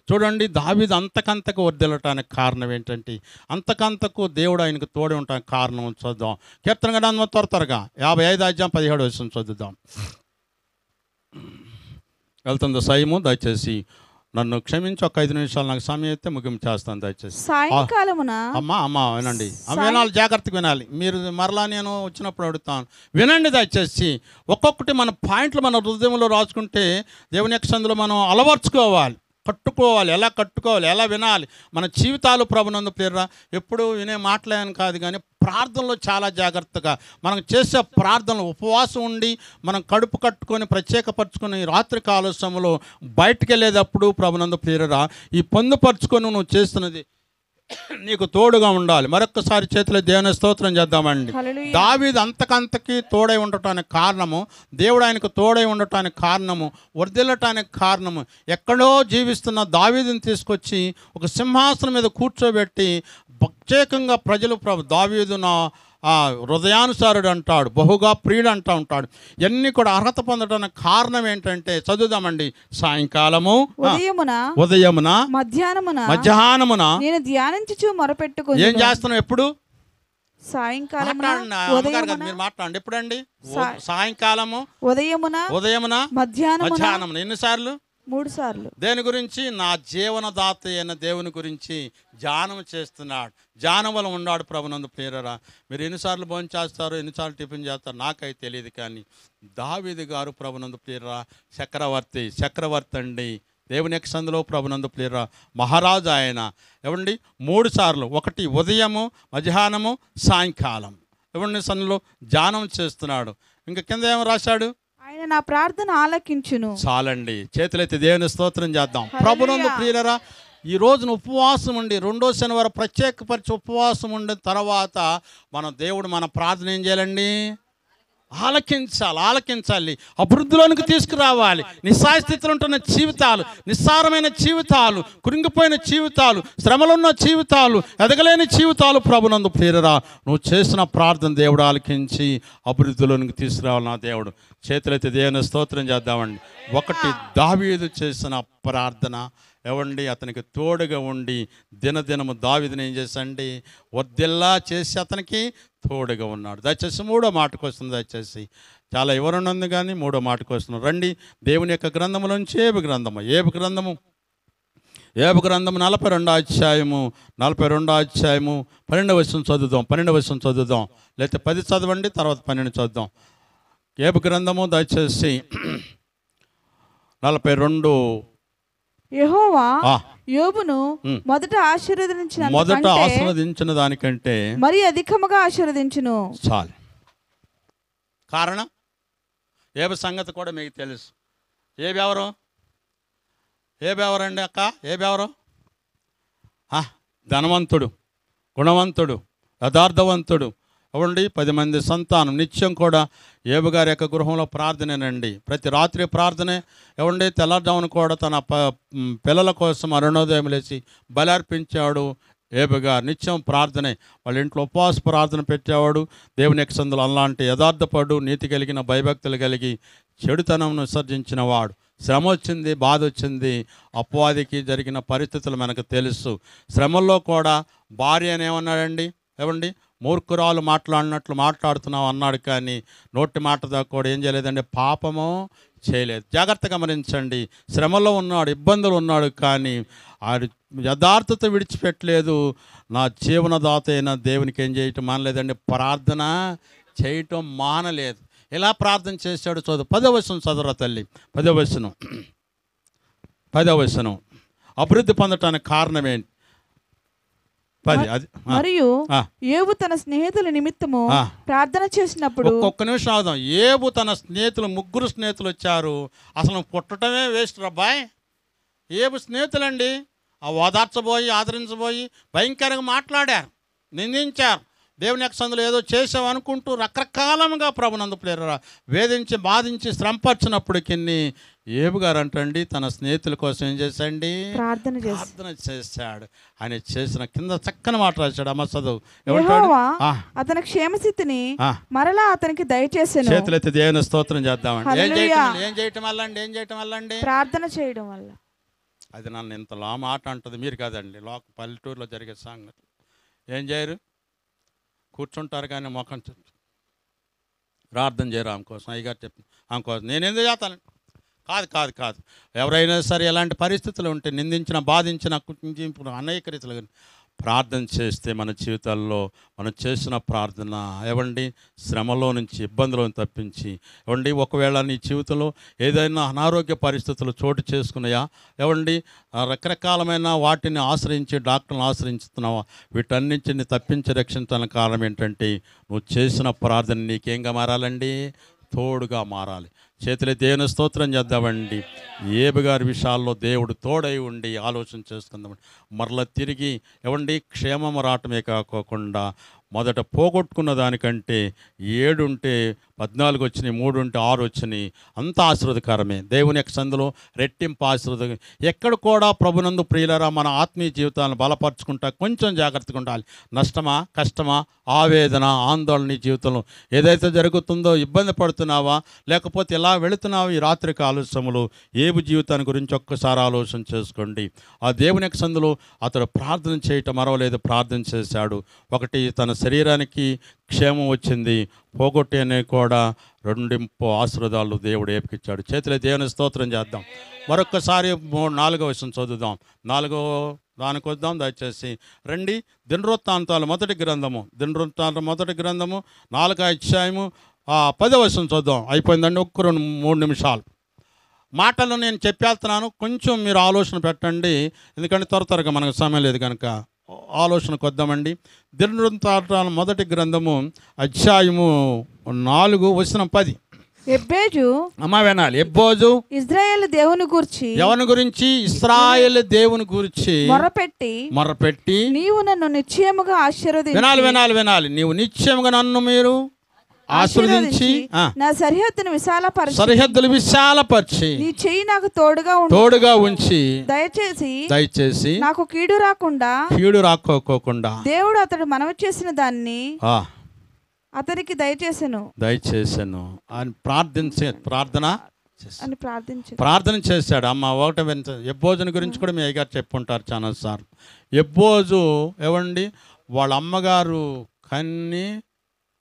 Speaker 4: చూడండి. దావీదు అంతకంతకు వర్ధిల్లటానికి కారణం ఏంటంటే, అంతకంతకు దేవుడు ఆయనకు తోడి ఉండటానికి కారణం చూద్దాం. కీర్తన గ్రంథం త్వరగా 55వ అధ్యాయం 17వ వచనం చదువుదాం. వెళ్తుంది సైము. దయచేసి నన్ను క్షమించి ఒక 5 నిమిషాలు నాకు సమయం అయితే ముగింపు చేస్తాను. దయచేసి
Speaker 2: సాయంకాలమున
Speaker 4: అమ్మా వినండి. వినాలి, జాగ్రత్తగా వినాలి. మీరు మరలా నేను వచ్చినప్పుడు అడుగుతాను, వినండి దయచేసి. ఒక్కొక్కటి మన పాయింట్లు మన హృదయంలో రాసుకుంటే దేవుని యొక్క సందులో మనం అలవర్చుకోవాలి, ఎలా కట్టుకోవాలి, ఎలా వినాలి. మన జీవితాలు ప్రభునందు ప్రేరరా. ఎప్పుడు వినే మాట్లాడని కాదు, కానీ ప్రార్థనలో చాలా జాగ్రత్తగా మనం చేసే ప్రార్థనలు ఉపవాసం ఉండి మనం కడుపు కట్టుకొని ప్రత్యేకపరచుకొని రాత్రి కాల సమయంలో బయటికి వెళ్ళేటప్పుడు ప్రభునందు ప్రేరరా, ఈ పొందుపరుచుకొని నువ్వు చేస్తున్నది నీకు తోడుగా ఉండాలి. మరొక్కసారి చేతిలో దేవుని స్తోత్రం చేద్దామండి. దావీదు అంతకంతకి తోడై ఉండటానికి కారణము, దేవుడు ఆయనకు తోడై ఉండటానికి కారణము, వర్ధిల్లటానికి కారణము, ఎక్కడో జీవిస్తున్న దావీదుని తీసుకొచ్చి ఒక సింహాసనం మీద కూర్చోబెట్టి ప్రత్యేకంగా ప్రజలు దావీదు నా హృదయానుసారుడు అంటాడు, బహుగా ప్రియుడు అంటూ ఉంటాడు. ఇవన్నీ కూడా అర్హత పొందడానికి కారణం ఏంటంటే, చదువుదామండి. సాయంకాలము, ఉదయమున, మధ్యాహ్నమున నేను ధ్యానించుచు మొరపెట్టుకుని. ఏం చేస్తున్నాం? ఎప్పుడు? సాయంకాలం. మీరు మాట్లాడండి. ఎప్పుడండి? సాయంకాలము, ఉదయమున, మధ్యాహ్నమున. ఎన్నిసార్లు? 3 సార్లు. దేని గురించి? నా జీవనదాత అయిన దేవుని గురించి ధ్యానం చేస్తున్నాడు. ధ్యానం వల్ల ఉన్నాడు ప్రభునందు ప్రేరరా. మీరు ఎన్నిసార్లు భోజనం చేస్తారో, ఎన్నిసార్లు టిఫిన్ చేస్తారో నాకైతే తెలియదు, కానీ దావీదు గారు ప్రభునందు ప్రేరరా చక్రవర్తి అండి. దేవుని యొక్క సందులో ప్రభునందు ప్రేరరా మహారాజు ఆయన. ఏమండి? 3 సార్లు, ఒకటి ఉదయము, మధ్యాహ్నము, సాయంకాలం. ఎవరిని సందులో ధ్యానం చేస్తున్నాడు. ఇంకా కింద ఏమో రాశాడు? ఆయన నా ప్రార్థన ఆలకించును. చాలండి, చేతులైతే దేవుని స్తోత్రం చేద్దాం. ప్రభునందు ప్రియులరా, ఈ రోజున ఉపవాసం ఉండి 2వ శనివారం ప్రత్యేకపరిచి ఉపవాసం ఉండిన తర్వాత దేవుడు మన ప్రార్థన ఏం చేయాలండి? ఆలకించాలి, అభివృద్ధిలోనికి తీసుకురావాలి. నిస్సాయస్థితిలో ఉంటున్న జీవితాలు, నిస్సారమైన జీవితాలు, కురింగిపోయిన జీవితాలు, శ్రమలున్న జీవితాలు, ఎదగలేని జీవితాలు ప్రభునందు ప్రియరా నువ్వు చేసిన ప్రార్థన దేవుడు ఆలకించి అభివృద్ధిలోనికి తీసుకురావాలి. నా దేవుడు చేతులైతే దేవుని స్తోత్రం చేద్దామండి. ఒకటి దావీదు చేసిన ప్రార్థన ఏవండి, అతనికి తోడుగా ఉండి దినదినము దావీదుని ఏం చేసండి వర్ధిల్లా చేసి అతనికి తోడుగా ఉన్నాడు. దయచేసి 3వ మాటకు వస్తుంది. దయచేసి చాలా వివరణ ఉంది కానీ 3వ మాటకు వస్తున్నాం. రండి దేవుని యొక్క గ్రంథములోంచి ఏబు గ్రంథము 42వ అధ్యాయము 12వ వచనం చదువుదాం. లేకపోతే 10 చదవండి, తర్వాత 12 చదువుదాం. ఏబు గ్రంథము దయచేసి 42.
Speaker 2: యెహోవా యోబును మొదట
Speaker 4: ఆశీర్వదించిన దానికంటే
Speaker 2: మరి అధికముగా ఆశీర్వదించును.
Speaker 4: చాలు. కారణం ఏబు సంగతి కూడా మీకు తెలుసు. ఏబెవరండి అక్క? ఏబెవరు? ధనవంతుడు, గుణవంతుడు, యథార్థవంతుడు, అవండి 10 మంది సంతానం. నిత్యం కూడా ఏబు గారి యొక్క గృహంలో ప్రార్థనేనండి. ప్రతి రాత్రి ప్రార్థనే. ఏవండి తెల్లజామున కూడా తన పిల్లల కోసం అరుణోదయం లేచి బలార్పించాడు. ఏబు గారు నిత్యం ప్రార్థనే. వాళ్ళ ఇంట్లో ఉపవాస ప్రార్థన పెట్టేవాడు. దేవుని యొక్క సందులో అలాంటి యథార్థపడు, నీతి కలిగిన భయభక్తులు కలిగి చెడుతనం విసర్జించిన వాడు. శ్రమ వచ్చింది, బాధ వచ్చింది, అపవాదికి జరిగిన పరిస్థితులు మనకు తెలుసు. శ్రమల్లో కూడా భార్య అనేమన్నాడండి, ఏవండి మూర్ఖురాలు మాట్లాడినట్లు మాట్లాడుతున్నావు అన్నాడు. కానీ నోటి మాట దాకా కూడా ఏం చేయలేదండి, పాపము చేయలేదు. జాగ్రత్తగా గమనించండి. శ్రమలో ఉన్నాడు, ఇబ్బందులు ఉన్నాడు, కానీ ఆడు యథార్థత విడిచిపెట్టలేదు. నా జీవనదాత అయిన దేవునికి ఏం చేయటం మానలేదండి, ప్రార్థన చేయటం మానలేదు. ఇలా ప్రార్థన చేశాడు. చదువు 10వ వచనం చదవరా తల్లి. 10వ వచనం అభివృద్ధి పొందటానికి కారణం ఏంటి?
Speaker 2: మరియు యోబు తన స్నేహితుల నిమిత్తము ప్రార్థన చేసినప్పుడు.
Speaker 4: ఒక్కొక్క నిమిషం అవుదాం. యోబు తన స్నేహితులు 3 స్నేహితులు వచ్చారు. అసలు పుట్టడమే వేస్ట్ రబ్బాయ్. యోబు స్నేహితులండి. ఓదార్చబోయి ఆదరించబోయి భయంకరంగా మాట్లాడారు, నిందించారు. దేవుని యొక్క సందులో ఏదో చేసావు అనుకుంటూ రకరకాలంగా ప్రభునందు ప్రేరరా వేధించి బాధించి శ్రమపరిచినప్పటికీ ఏబు గారు అంటండి తన స్నేహితుల కోసం ఏం చేశాండి, ప్రార్థన చేశాడు. ఆయన చేసిన కింద చక్కని మాట రాశాడు. అమ్మ చదువు.
Speaker 2: అతని క్షేమస్థితిని మరలా అతనికి దయచేసాను.
Speaker 4: చేతులెత్తి దేవుని స్తోత్రం చేద్దామండి. ఏం చేయటం వల్ల అండి? ప్రార్థన చేయడం వల్ల. అది నన్ను ఇంతలా మాట అంటుంది, మీరు కాదండి. పల్లెటూరులో జరిగే సంగతి. ఏం చేయరు, కూర్చుంటారు కానీ మొఖం ప్రార్థన చేయరు. ఆమె కోసం అయ్యగారు చెప్పిన ఆమె కోసం నేను ఎందుకు చేస్తాను? కాదు. ఎవరైనా సరే ఎలాంటి పరిస్థితులు ఉంటే నిందించిన, బాధించిన, అనేక రీతిలో ప్రార్థన చేస్తే మన జీవితాల్లో మనం చేసిన ప్రార్థన ఏవండి శ్రమలో నుంచి, ఇబ్బందులో తప్పించి, ఏవండి ఒకవేళ నీ జీవితంలో ఏదైనా అనారోగ్య పరిస్థితులు చోటు చేసుకున్నాయా, ఏవండి రకరకాలమైన వాటిని ఆశ్రయించి డాక్టర్ని ఆశ్రయించుతున్నావా, వీటన్నింటిని తప్పించి రక్షించడానికి కారణం ఏంటంటే నువ్వు చేసిన ప్రార్థన నీకేంగా మారాలండి, తోడుగా మారాలి. చేతులే దేవుని స్తోత్రం చేద్దామండి. ఏబు గారి విషయాల్లో దేవుడు తోడై ఉండి ఆలోచన చేసుకుందామండి. మరలా తిరిగి ఏవండి క్షేమం రావటమే కాకోకుండా మొదట పోగొట్టుకున్న దానికంటే 7 ఉంటే 14 వచ్చినాయి, 3 ఉంటే 6 వచ్చినాయి. అంత ఆశీర్వదకరమే. దేవుని యొక్క సందులో రెట్టింపు ఆశీర్వాదం. ఎక్కడ కూడా ప్రభునందు ప్రియులరా మన ఆత్మీయ జీవితాలను బలపరుచుకుంటా కొంచెం జాగ్రత్తగా ఉండాలి. నష్టమా, కష్టమా, ఆవేదన, ఆందోళన నీ జీవితంలో ఏదైతే జరుగుతుందో ఇబ్బంది పడుతున్నావా, లేకపోతే ఎలా వెళుతున్నావా ఈ రాత్రికి ఆలోచనలు ఏబు జీవితాన్ని గురించి ఒక్కసారి ఆలోచన చేసుకోండి. ఆ దేవుని యొక్క సందులో అతడు ప్రార్థన చేయటం మరవలేదు, ప్రార్థన చేశాడు. ఒకటి తన శరీరానికి క్షేమం వచ్చింది, పోగొట్టి అనే కూడా 2 ఆశీర్వాదాలు దేవుడు ఏపికిచ్చాడు. చేతులే దేవుని స్తోత్రం చేద్దాం. మరొక్కసారి 4వ వచనం చదువుదాం. 4వ దానికి వద్దాం దయచేసి. రండి. దినవృత్తాంతాలు మొదటి గ్రంథము 4వ అధ్యాయము 10వ వచనం చూద్దాం. అయిపోయిందండి. 3 నిమిషాలు మాటలు నేను చెప్పేస్తున్నాను, కొంచెం మీరు ఆలోచన పెట్టండి. ఎందుకంటే త్వరగా మనకు సమయం లేదు కనుక ఆలోచనకు వద్దామండి. దినవృత్తాంతాల మొదటి గ్రంథము అధ్యాయము 4 వచనం 10.
Speaker 2: ఎబ్బేజు
Speaker 4: అమ్మ వినాలి. ఎబ్బోజు
Speaker 2: ఇశ్రాయేలు దేవుని గురించి,
Speaker 4: ఎవరి గురించి? ఇశ్రాయేలు దేవుని గురించి
Speaker 2: మొరపెట్టి నీవు నన్ను నిశ్చయముగా ఆశీర్వదించి.
Speaker 4: వినాలి. నీవు నిశ్చయముగా నన్ను మీరు ఆశీర్వదించి
Speaker 2: నా సరిహద్దును విశాలపరచి
Speaker 4: సరిహద్దులు విశాలపరిచి
Speaker 2: నీ చెయ్యి నాకు తోడుగా
Speaker 4: తోడుగా ఉంచి
Speaker 2: దయచేసి నాకు కీడు రాకోకుండా దేవుడు అతడు మనవి చేసిన దాన్ని అతనికి దయచేసాను
Speaker 4: అని ప్రార్థన చేశాడు. అమ్మ ఒకటి ఎబ్బోజుని గురించి కూడా మీ అయ్యగారు చెప్పుంటారు చాలా సార్లు. ఎబ్బోజు ఏవండి వాళ్ళ అమ్మగారు కన్ని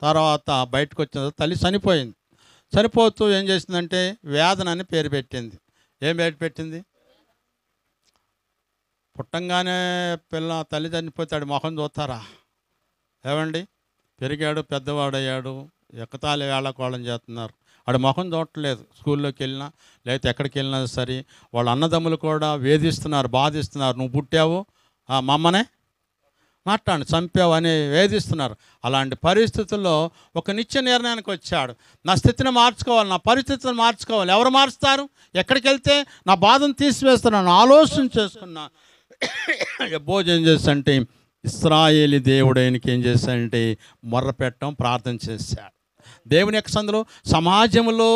Speaker 4: తర్వాత బయటకు వచ్చిన తల్లి చనిపోయింది. చనిపోతూ ఏం చేసిందంటే వేదన అని పేరు పెట్టింది. ఏం పేరు పెట్టింది? పుట్టంగానే తల్లి చనిపోతాడు మొహం చూస్తారా ఏవండి? పెరిగాడు, పెద్దవాడయ్యాడు, ఎక్కతాలి వేళకోళం చేస్తున్నారు. ఆడ మొహం చూడట్లేదు. స్కూల్లోకి వెళ్ళినా లేకపోతే ఎక్కడికి వెళ్ళినా సరే వాళ్ళ అన్నదమ్ములు కూడా వేధిస్తున్నారు, బాధిస్తున్నారు. నువ్వు పుట్టావు మమ్మనే మాట్లాడు, చంపావు అని వేధిస్తున్నారు. అలాంటి పరిస్థితుల్లో ఒక నిత్య నిర్ణయానికి వచ్చాడు. నా స్థితిని మార్చుకోవాలి, నా పరిస్థితిని మార్చుకోవాలి. ఎవరు మారుస్తారు? ఎక్కడికి వెళ్తే నా బాధను తీసివేస్తున్నాను ఆలోచన చేసుకున్నా. ఎబ్బోజు ఏం చేస్తాడంటే ఇశ్రాయేలీ దేవుడైనకి ఏం చేశాడంటే మొర్ర పెట్టడం, ప్రార్థన చేశాడు. దేవుని యొక్క సందులో సమాజంలో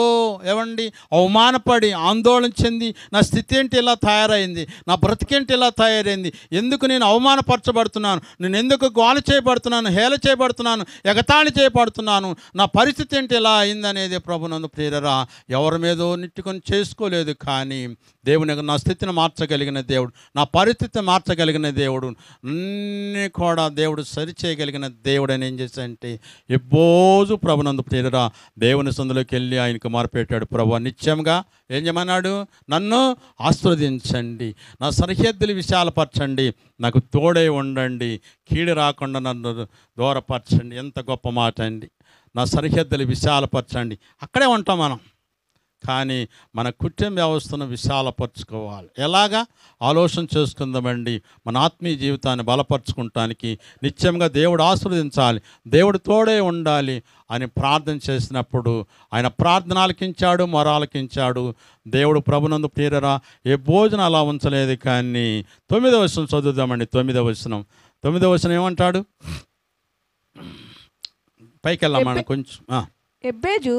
Speaker 4: ఏమండి అవమానపడి ఆందోళన చెంది నా స్థితి ఏంటి ఇలా తయారైంది, నా బ్రతికేంటి ఇలా తయారైంది, ఎందుకు నేను అవమానపరచబడుతున్నాను, నేను ఎందుకు గోల చేయబడుతున్నాను, హేళ చేయబడుతున్నాను, ఎగతాళి చేయబడుతున్నాను, నా పరిస్థితి ఏంటి ఇలా అయిందనేది ప్రభునందు ప్రియరా ఎవరి మీదో నిట్టుకొని చేసుకోలేదు. కానీ దేవుని నా స్థితిని మార్చగలిగిన దేవుడు, నా పరిస్థితిని మార్చగలిగిన దేవుడు, అన్నీ కూడా దేవుడు సరిచేయగలిగిన దేవుడు అని ఏం చేశాడంటే ఎబ్బోజు ప్రభునందు ప్రియరా దేవుని సందులోకి వెళ్ళి ఆయనకు మార్పెట్టాడు. ప్రభు నిత్యంగా ఏం చేయమన్నాడు? నన్ను ఆశీర్వదించండి, నా సరిహద్దులు విశాలపరచండి, నాకు తోడై ఉండండి, కీడు రాకుండా నన్ను దూరపరచండి. ఎంత గొప్ప మాట అండి! నా సరిహద్దులు విశాలపరచండి. అక్కడే ఉంటాం మనం, కానీ మన కుటుంబ వ్యవస్థను విశాలపరచుకోవాలి. ఎలాగా ఆలోచన చేసుకుందామండి. మన ఆత్మీయ జీవితాన్ని బలపరుచుకుంటానికి నిత్యంగా దేవుడు ఆశీర్వదించాలి, దేవుడు తోడే ఉండాలి అని ప్రార్థన చేసినప్పుడు ఆయన ప్రార్థన ఆలకించాడు, మొరాలకించాడు. దేవుడు ప్రభునందు ప్రియరా ఏ భోజనం అలా ఉంచలేదు. కానీ 9వ వచనం చదువుదామండి. 9వ వచనం ఏమంటాడు? పైకి వెళ్ళామని కొంచెం
Speaker 2: ఎబ్బేజు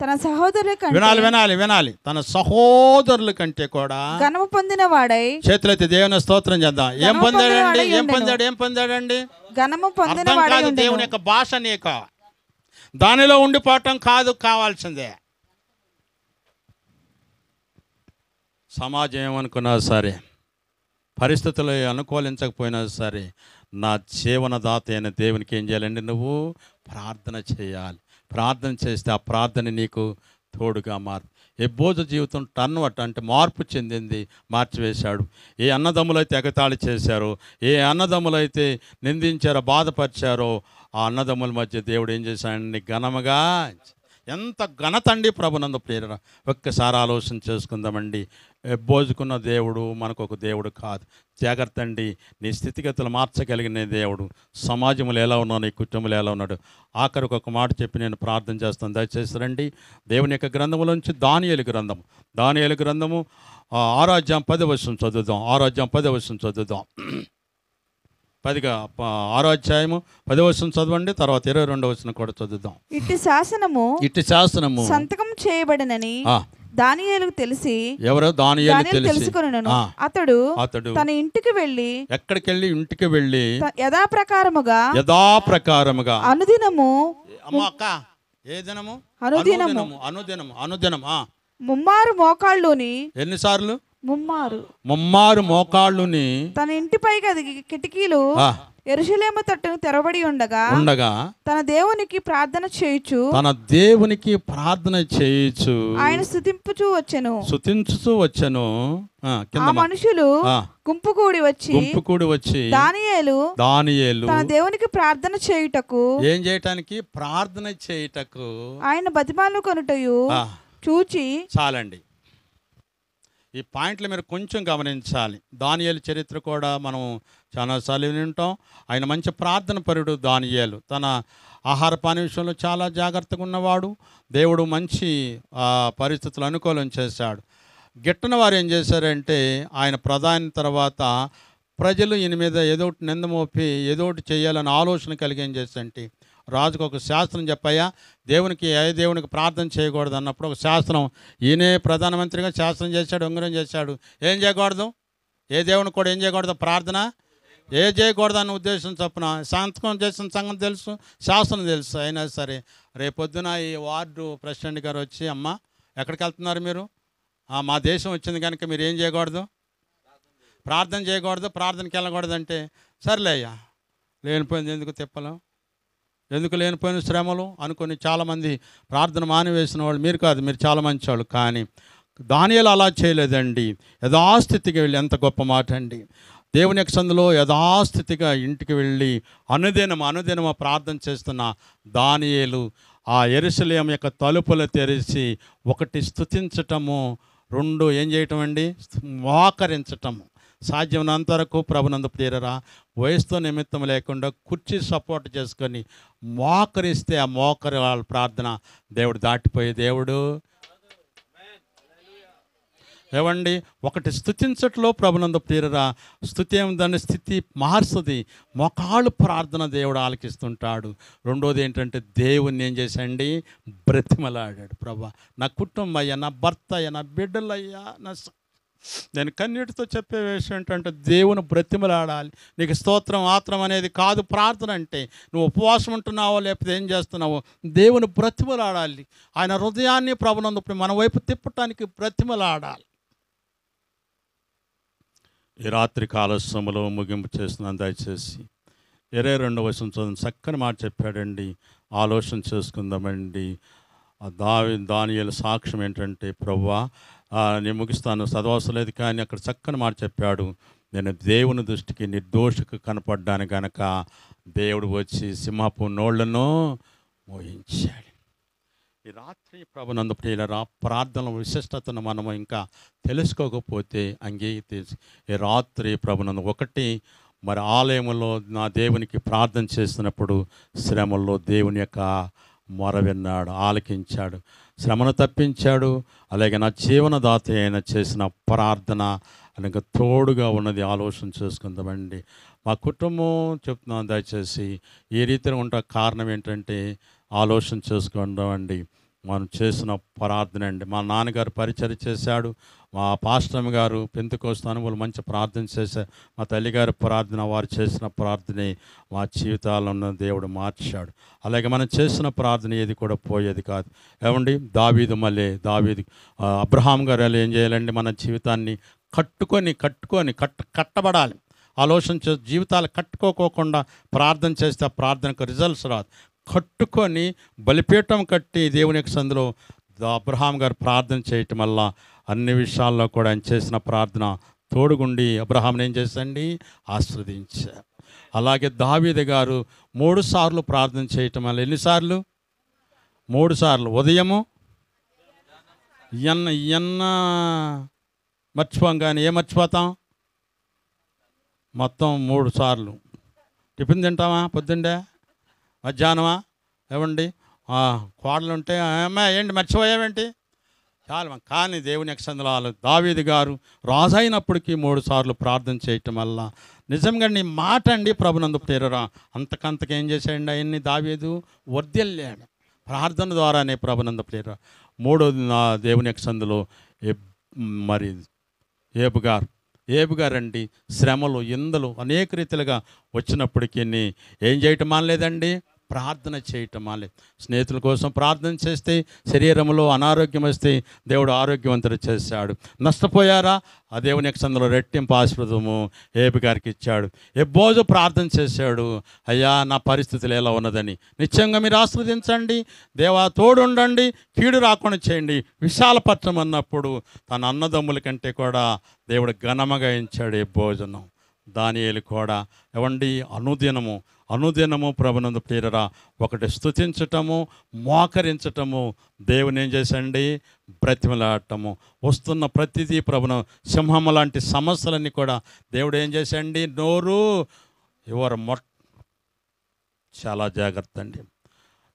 Speaker 2: తన సహోదరుల కంటే
Speaker 4: వినాలి తన సహోదరుల కంటే కూడా
Speaker 2: ఘనము పొందిన వాడై
Speaker 4: చేతులైతే దేవుని స్తోత్రం చేద్దాం. ఏం పొందాడండి?
Speaker 2: ఘనము పొందిన వాడై ఉండెను.
Speaker 4: దేవుని యొక్క భాష నీకు దానిలో ఉండిపోవటం కాదు కావాల్సిందే. సమాజం ఏమనుకున్నా సరే, పరిస్థితులు అనుకూలించకపోయినా సరే, నా జీవనదాత అయిన దేవునికి ఏం చేయాలండి? నువ్వు ప్రార్థన చేయాలి. ప్రార్థన చేస్తే ఆ ప్రార్థన నీకు తోడుగా ఎబ్బోజు జీవితం టర్న్వర్ట్ అంటే మార్పు చెందింది, మార్చివేశాడు. ఏ అన్నదమ్ములైతే ఎగతాళి చేశారో, ఏ అన్నదమ్ములైతే నిందించారో, బాధపరిచారో, ఆ అన్నదమ్ముల మధ్య దేవుడు ఏం చేశాడండి? ఘనముగా. ఎంత ఘనత అండి ప్రభునందు ప్రియరా! ఒక్కసారి ఆలోచన చేసుకుందామండి. ఎబ్బోజుకున్న దేవుడు మనకు ఒక దేవుడు కాదు. జాగ్రత్త అండి. నీ స్థితిగతులు మార్చగలిగిన దేవుడు. సమాజంలో ఎలా ఉన్నావు, నీ కుటుంబంలో ఎలా ఉన్నాడు. ఆఖరికి ఒక మాట చెప్పి నేను ప్రార్థన చేస్తాను. దయచేసి రండి. దేవుని యొక్క గ్రంథములోంచి దానియేలు గ్రంథము 6వ అధ్యాయం 10వ వచనం చదువుదాం. 6వ అధ్యాయం 10వ వచనం చదువుదాం. 6వ అధ్యాయము 10వ వచనం చదవండి. తర్వాత 22వ వచనం కూడా చదువుదాం.
Speaker 2: ఇట్టి శాసనము సంతకం చేయబడినని దానియేలుకు తెలిసి,
Speaker 4: ఎవరో దానియేలు
Speaker 2: తెలుసుకొనెను. అతడు తన ఇంటికి వెళ్ళి,
Speaker 4: ఎక్కడికి వెళ్ళి? ఇంటికి వెళ్ళి
Speaker 2: యథాప్రకారముగా అనుదినము
Speaker 4: ఏ దినము? అనుదినము
Speaker 2: ముమ్మారు మోకాళ్ళుని.
Speaker 4: ఎన్నిసార్లు?
Speaker 2: ముమ్మారు
Speaker 4: మోకాళ్ళుని
Speaker 2: తన ఇంటిపై కిటికీలు యెరూషలేము తట్టును తెరవబడి ఉండగా తన దేవునికి ప్రార్థన చేయుచు ఆయన స్తుతించుచూ వచ్చెను. ఆ మనుషులు గుంపు కూడి వచ్చి దానియేలు తన దేవునికి ప్రార్థన చేయుటకు,
Speaker 4: ఏం చేయటానికి? ప్రార్థన చేయుటకు
Speaker 2: ఆయన బతిమాలుకొనుటయు చూచి.
Speaker 4: చాలండి. ఈ పాయింట్లు మీరు కొంచెం గమనించాలి. దానియేలు చరిత్ర కూడా మనం చాలాసార్లు వింటాం. ఆయన మంచి ప్రార్థన పరుడు దానియేలు. తన ఆహార పానీయ విషయంలో చాలా జాగ్రత్తగా ఉన్నవాడు. దేవుడు మంచి పరిస్థితులు అనుకూలం చేశాడు. గిట్టన వారు ఏం చేశారంటే, ఆయన ప్రధాని తర్వాత ప్రజలు ఈయన మీద ఏదో ఒకటి నింద మోపి ఏదో ఒకటి చేయాలని ఆలోచన కలిగి ఏం చేశారంటే రాజుకు ఒక శాస్త్రం చెప్పయ్యా, దేవునికి ఏ దేవునికి ప్రార్థన చేయకూడదు అన్నప్పుడు ఒక శాస్త్రం, ఈయనే ప్రధానమంత్రిగా శాస్త్రం చేశాడు, ఉంగరం చేశాడు. ఏం చేయకూడదు, ఏ దేవునికి కూడా ఏం చేయకూడదు, ప్రార్థన ఏ చేయకూడదు అన్న ఉద్దేశం చొప్పున సంతకం చేసిన సంగతి తెలుసు, శాస్త్రం తెలుసు. అయినా సరే రేపొద్దున ఈ వార్డు ప్రెసిడెంట్ గారు వచ్చి, అమ్మ ఎక్కడికి వెళ్తున్నారు మీరు, మా దేశం వచ్చింది కనుక మీరు ఏం చేయకూడదు, ప్రార్థన చేయకూడదు, ప్రార్థనకి వెళ్ళకూడదు అంటే, సర్లే అయ్యా లేనిపోయింది ఎందుకు తిప్పలు, ఎందుకు లేనిపోయిన శ్రమలు అనుకొని చాలామంది ప్రార్థన మానివేసిన వాళ్ళు మీరు కాదు, మీరు చాలా మంచి వాళ్ళు. కానీ దానియేలు అలా చేయలేదండి. యథాస్థితికి వెళ్ళి, ఎంత గొప్ప మాట అండి, దేవుని యొక్క సందులో యథాస్థితిగా ఇంటికి వెళ్ళి అనుదినము ప్రార్థన చేస్తున్న దానియేలు ఆ యెరూషలేము యొక్క తలుపులు తెరిచి, ఒకటి స్తుతించటము, రెండు ఏం చేయటం అండి, మోకరించటము. సాధ్యమైనంత వరకు ప్రభునందు ప్రియరా వయసుతో నిమిత్తం లేకుండా కుర్చీ సపోర్ట్ చేసుకొని మోకరిస్తే ఆ మోకరి వాళ్ళ ప్రార్థన దేవుడు దాటిపోయే దేవుడు. ఏవండి, ఒకటి స్తుతించట్లో ప్రభునందు ప్రియరా స్తుతి దాని స్థితి మారుస్తుంది, మోకాళ్ళు ప్రార్థన దేవుడు ఆలకిస్తుంటాడు. రెండోది ఏంటంటే దేవుణ్ణి ఏం చేశాండి, బ్రతిమలాడాడు. ప్రభా నా కుటుంబం అయ్యా, నా భర్త అయ్యా, నా బిడ్డలయ్యా, నేను కన్నీటితో చెప్పే విషయం ఏంటంటే దేవుని బ్రతిమలాడాలి. నీకు స్తోత్రం ఆత్రం అనేది కాదు ప్రార్థన అంటే, నువ్వు ఉపవాసం ఉంటున్నావో లేకపోతే ఏం చేస్తున్నావో దేవుని బ్రతిమలాడాలి. ఆయన హృదయాన్ని ప్రభునందు మన వైపు తిప్పటానికి బ్రతిమలాడాలి. ఈ రాత్రి కాలస్యములో ముగింపు చేస్తున్నాను. దయచేసి 22వ వచనం చదువు, చక్కని మాట చెప్పాడండి, ఆలోచన చేసుకుందామండి. దానియేలు సాక్ష్యం ఏంటంటే, ప్రభువా నేను ముగిస్తాను, చదవవసరం లేదు, కానీ అక్కడ చక్కని మాట చెప్పాడు, నేను దేవుని దృష్టికి నిర్దోషిగా కనపడ్డాను కనుక దేవుడు వచ్చి సింహపు నోళ్లను మోయించాడు. ఈ రాత్రి ప్రభునందు ప్రియులరా ప్రార్థనల విశిష్టతను మనము ఇంకా తెలుసుకోకపోతే ఈ రాత్రి ప్రభునందు ఒకటి, మరి ఆలయంలో నా దేవునికి ప్రార్థన చేసినప్పుడు శ్రమల్లో దేవుని యొక్క మొర విన్నాడు, ఆలకించాడు, శ్రమను తప్పించాడు. అలాగే నా జీవనదాత అయిన చేసిన ప్రార్థన అలాగే తోడుగా ఉన్నది. ఆలోచన చేసుకుందామండి. మా కుటుంబం చెప్తున్నాను, దయచేసి ఈ రీతిలో ఉంటే కారణం ఏంటంటే ఆలోచన చేసుకుందామండి. మనం చేసిన ప్రార్థన అండి, మా నాన్నగారు పరిచర్య చేశాడు, మా పాస్టర్ గారు పెంతెకోస్తు అనుభవాలు మంచి ప్రార్థన చేశారు, మా తల్లిగారి ప్రార్థన, వారు చేసిన ప్రార్థనే మా జీవితాల్లో ఉన్న దేవుడు మార్చాడు. అలాగే మనం చేసిన ప్రార్థన ఏది కూడా పోయేది కాదు. ఏమండి, దావీదు అబ్రహాం గారు ఏం చేయాలండి, మన జీవితాన్ని కట్టబడాలి. ఆలోచన చేసి జీవితాలు కట్టుకోకుండా ప్రార్థన చేస్తే ఆ ప్రార్థనకు రిజల్ట్స్ రాదు. కట్టుకొని బలిపీఠం కట్టి దేవుని యొక్క సందులో అబ్రహాం గారు ప్రార్థన చేయటం వల్ల అన్ని విషయాల్లో కూడా ఆయన చేసిన ప్రార్థన తోడుగుండి అబ్రహాంని ఏం చేసండి, ఆశీర్వదించారు. అలాగే దావీదు గారు 3 సార్లు ప్రార్థన చేయటం వల్ల, ఎన్నిసార్లు, 3 సార్లు, ఉదయము ఎన్న మర్చిపోం, కానీ ఏం మర్చిపోతాం, మొత్తం 3 సార్లు. టిఫిన్ తింటామా, పొద్దుండే, మధ్యాహ్నమా, ఏమండి కోడలు ఉంటే అమ్మా ఏంటి మర్చిపోయావేంటి, చాలా. కానీ దేవుని యొక్క సందర్భాలు దావీదు గారు రాజు అయినప్పటికీ 3 సార్లు ప్రార్థన చేయటం వల్ల నిజంగా నీ మాట అండి ప్రభునందు ప్రేరరా అంతకంతకేం చేశాడండి ఆయన్ని దావీదు వర్ధిల్లాడు ప్రార్థన ద్వారానే ప్రభునందు ప్రేరరా. 3వది నా దేవుని యొక్క సందులో మరి ఏబు గారండి శ్రమలు ఇందలు అనేక రీతిలుగా వచ్చినప్పటికీ ఏం చేయటం మానలేదండి, ప్రార్థన చేయటం మానలేదు. స్నేహితుల కోసం ప్రార్థన చేస్తే శరీరంలో అనారోగ్యం వస్తే దేవుడు ఆరోగ్యవంతుడు చేశాడు. నష్టపోయారా, ఆ దేవుని యొక్క సందులో రెట్టింపు ఆశీర్వాదము ఏబు గారికి ఇచ్చాడు. ఎబ్బోజు ప్రార్థన చేశాడు, అయ్యా నా పరిస్థితులు ఎలా ఉన్నదని. నిశ్చయంగా మీరు ఆశీర్వదించండి, దేవా తోడుండండి, కీడు రాకుండా చేయండి, విశాలపట్నం అన్నప్పుడు తన అన్నదమ్ముల కంటే కూడా దేవుడు ఘనముగా ఇచ్చాడు ఎబ్బోజును. దానియేలు కూడా ఏవండి అనుదినము ప్రభునందు ప్రియరా ఒకటి స్తుతించటము, మోకరించటము, దేవుని ఏం చేసండి, బ్రతిమలాడటము. వస్తున్న ప్రతిదీ ప్రభును సింహము లాంటి సమస్యలన్నీ కూడా దేవుడు ఏం చేసండి, నోరు చాలా జాగ్రత్త అండి,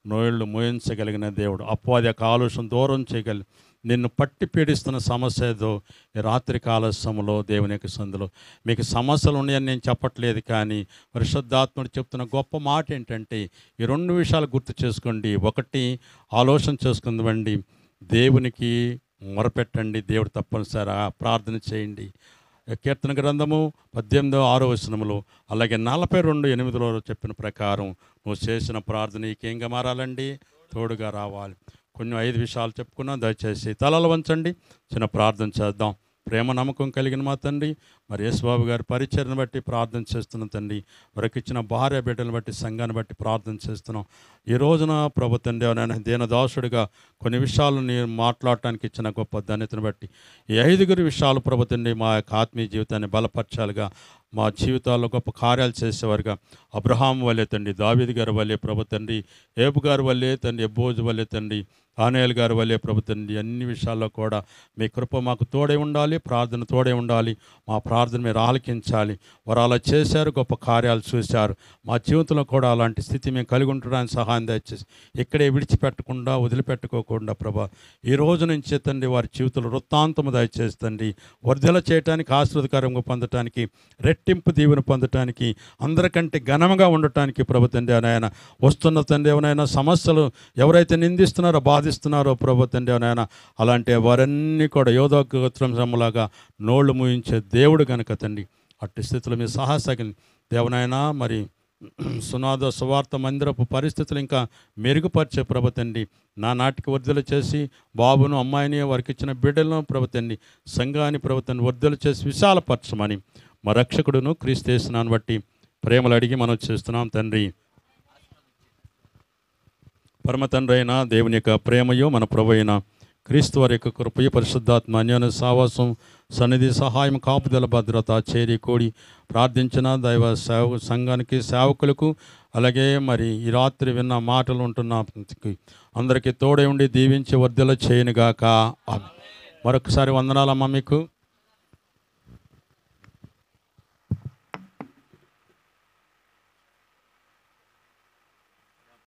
Speaker 4: నోళ్ళు మోయించగలిగిన దేవుడు, అపవాది యొక్క ఆలోచన దూరం చేయగలిగి నిన్ను పట్టి పీడిస్తున్న సమస్య ఏదో ఈ రాత్రి కాల సమయంలో దేవుని యొక్క సందులో మీకు సమస్యలు ఉన్నాయని నేను చెప్పట్లేదు, కానీ పరిశుద్ధాత్ముడు చెప్తున్న గొప్ప మాట ఏంటంటే ఈ 2 విషయాలు గుర్తు చేసుకోండి. ఒకటి, ఆలోచన చేసుకుందామండి, దేవునికి మొరపెట్టండి, దేవుడు తప్పనిసరిగా ప్రార్థన చేయండి. కీర్తన గ్రంథము 18:6 వచనములో, అలాగే 42:8లో చెప్పిన ప్రకారం నువ్వు చేసిన ప్రార్థన నీకేంగా మారాలండి, తోడుగా రావాలి. కొన్ని 5 విషయాలు చెప్పుకున్నాం. దయచేసి తలలు వంచండి, చిన్న ప్రార్థన చేద్దాం. ప్రేమ నమ్మకం కలిగిన మా తండ్రి, మరి యేసుబాబు గారి పరిచర్ను బట్టి ప్రార్థన చేస్తున్నాం తండ్రి. వారికి ఇచ్చిన భార్య బిడ్డలను బట్టి, సంఘాన్ని బట్టి ప్రార్థన చేస్తున్నాం. ఈ రోజున ప్రభు తండ్రి నేను దీనదాసుడిగా కొన్ని విషయాలు నేను మాట్లాడటానికి ఇచ్చిన గొప్ప ధన్యతను బట్టి ఈ 5 విషయాలు ప్రభు తండ్రి మా యొక్క ఆత్మీయ జీవితాన్ని బలపరచాలిగా, మా జీవితాల్లో గొప్ప కార్యాలు చేసేవారుగా, అబ్రహాం వల్లే తండ్రి, దావీదు గారి వల్లే ప్రభు తండ్రి, ఏబు గారి వల్లే తండ్రి, ఎబ్బోజు వల్లే తండ్రి, ఆనేల్ గారి వల్లే ప్రభు తండ్రి, అన్ని విషయాల్లో కూడా మీ కృప మాకు తోడే ఉండాలి, ప్రార్థన తోడే ఉండాలి. మా ప్రార్థన మీరు ఆలకించాలి. వారు అలా చేశారు, గొప్ప కార్యాలు చూశారు. మా జీవితంలో కూడా అలాంటి స్థితి మేము కలిగి ఉండడానికి సహాయం దయచేసి ఇక్కడే విడిచిపెట్టకుండా, వదిలిపెట్టుకోకుండా ప్రభా ఈ రోజు నుంచి తండ్రి వారి జీవితంలో వృత్తాంతము దయచేసి తండ్రి వర్ధల చేయడానికి, ఆశీర్వాదకరంగా పొందటానికి, రెట్టింపు దీవెన పొందటానికి, అందరికంటే ఘనముగా ఉండటానికి ప్రభు తండ్రి నాయన వస్తున్న తండ్రి ఎవరైనా సమస్యలు ఎవరైతే నిందిస్తున్నారో, బాధిస్తున్నారో ప్రభు తండ్రి నాయన అలాంటి వారన్నీ కూడా యోధోగ్రహంలాగా నోళ్లు మూయించే దేవుడు కనుక తండ్రి అట్టి స్థితిలో మీ సాహసకి దేవనైనా మరి సునాద సువార్త మందిరపు పరిస్థితులు ఇంకా మెరుగుపరిచే ప్రభు తండ్రి నాటికి వర్ధలు చేసి బాబును, అమ్మాయిని, వారికి ఇచ్చిన బిడ్డలను ప్రభు తండ్రి, సంఘాన్ని ప్రభు తండ్రి వర్ధలు చేసి విశాలపరచమని మా రక్షకుడును క్రీస్తు యేసునాను బట్టి ప్రేమలు అడిగి మనం చేస్తున్నాం తండ్రి. పరమ తండ్రి అయిన దేవుని యొక్క ప్రేమయో, మన ప్రభు అయిన క్రీస్తు వారి యొక్క కృపయ, పరిశుద్ధాత్మ అన్యోన్య సావాసం, సన్నిధి, సహాయం, కాపుదల, భద్రత, చేరి కూడి ప్రార్థించిన దైవ సంఘానికి, సేవకులకు, అలాగే మరి ఈ రాత్రి విన్న మాటలు ఉంటున్న అందరికీ తోడే ఉండి దీవించి వర్ధల చేయనుగాక. మరొకసారి వందనాలమ్మ మీకు.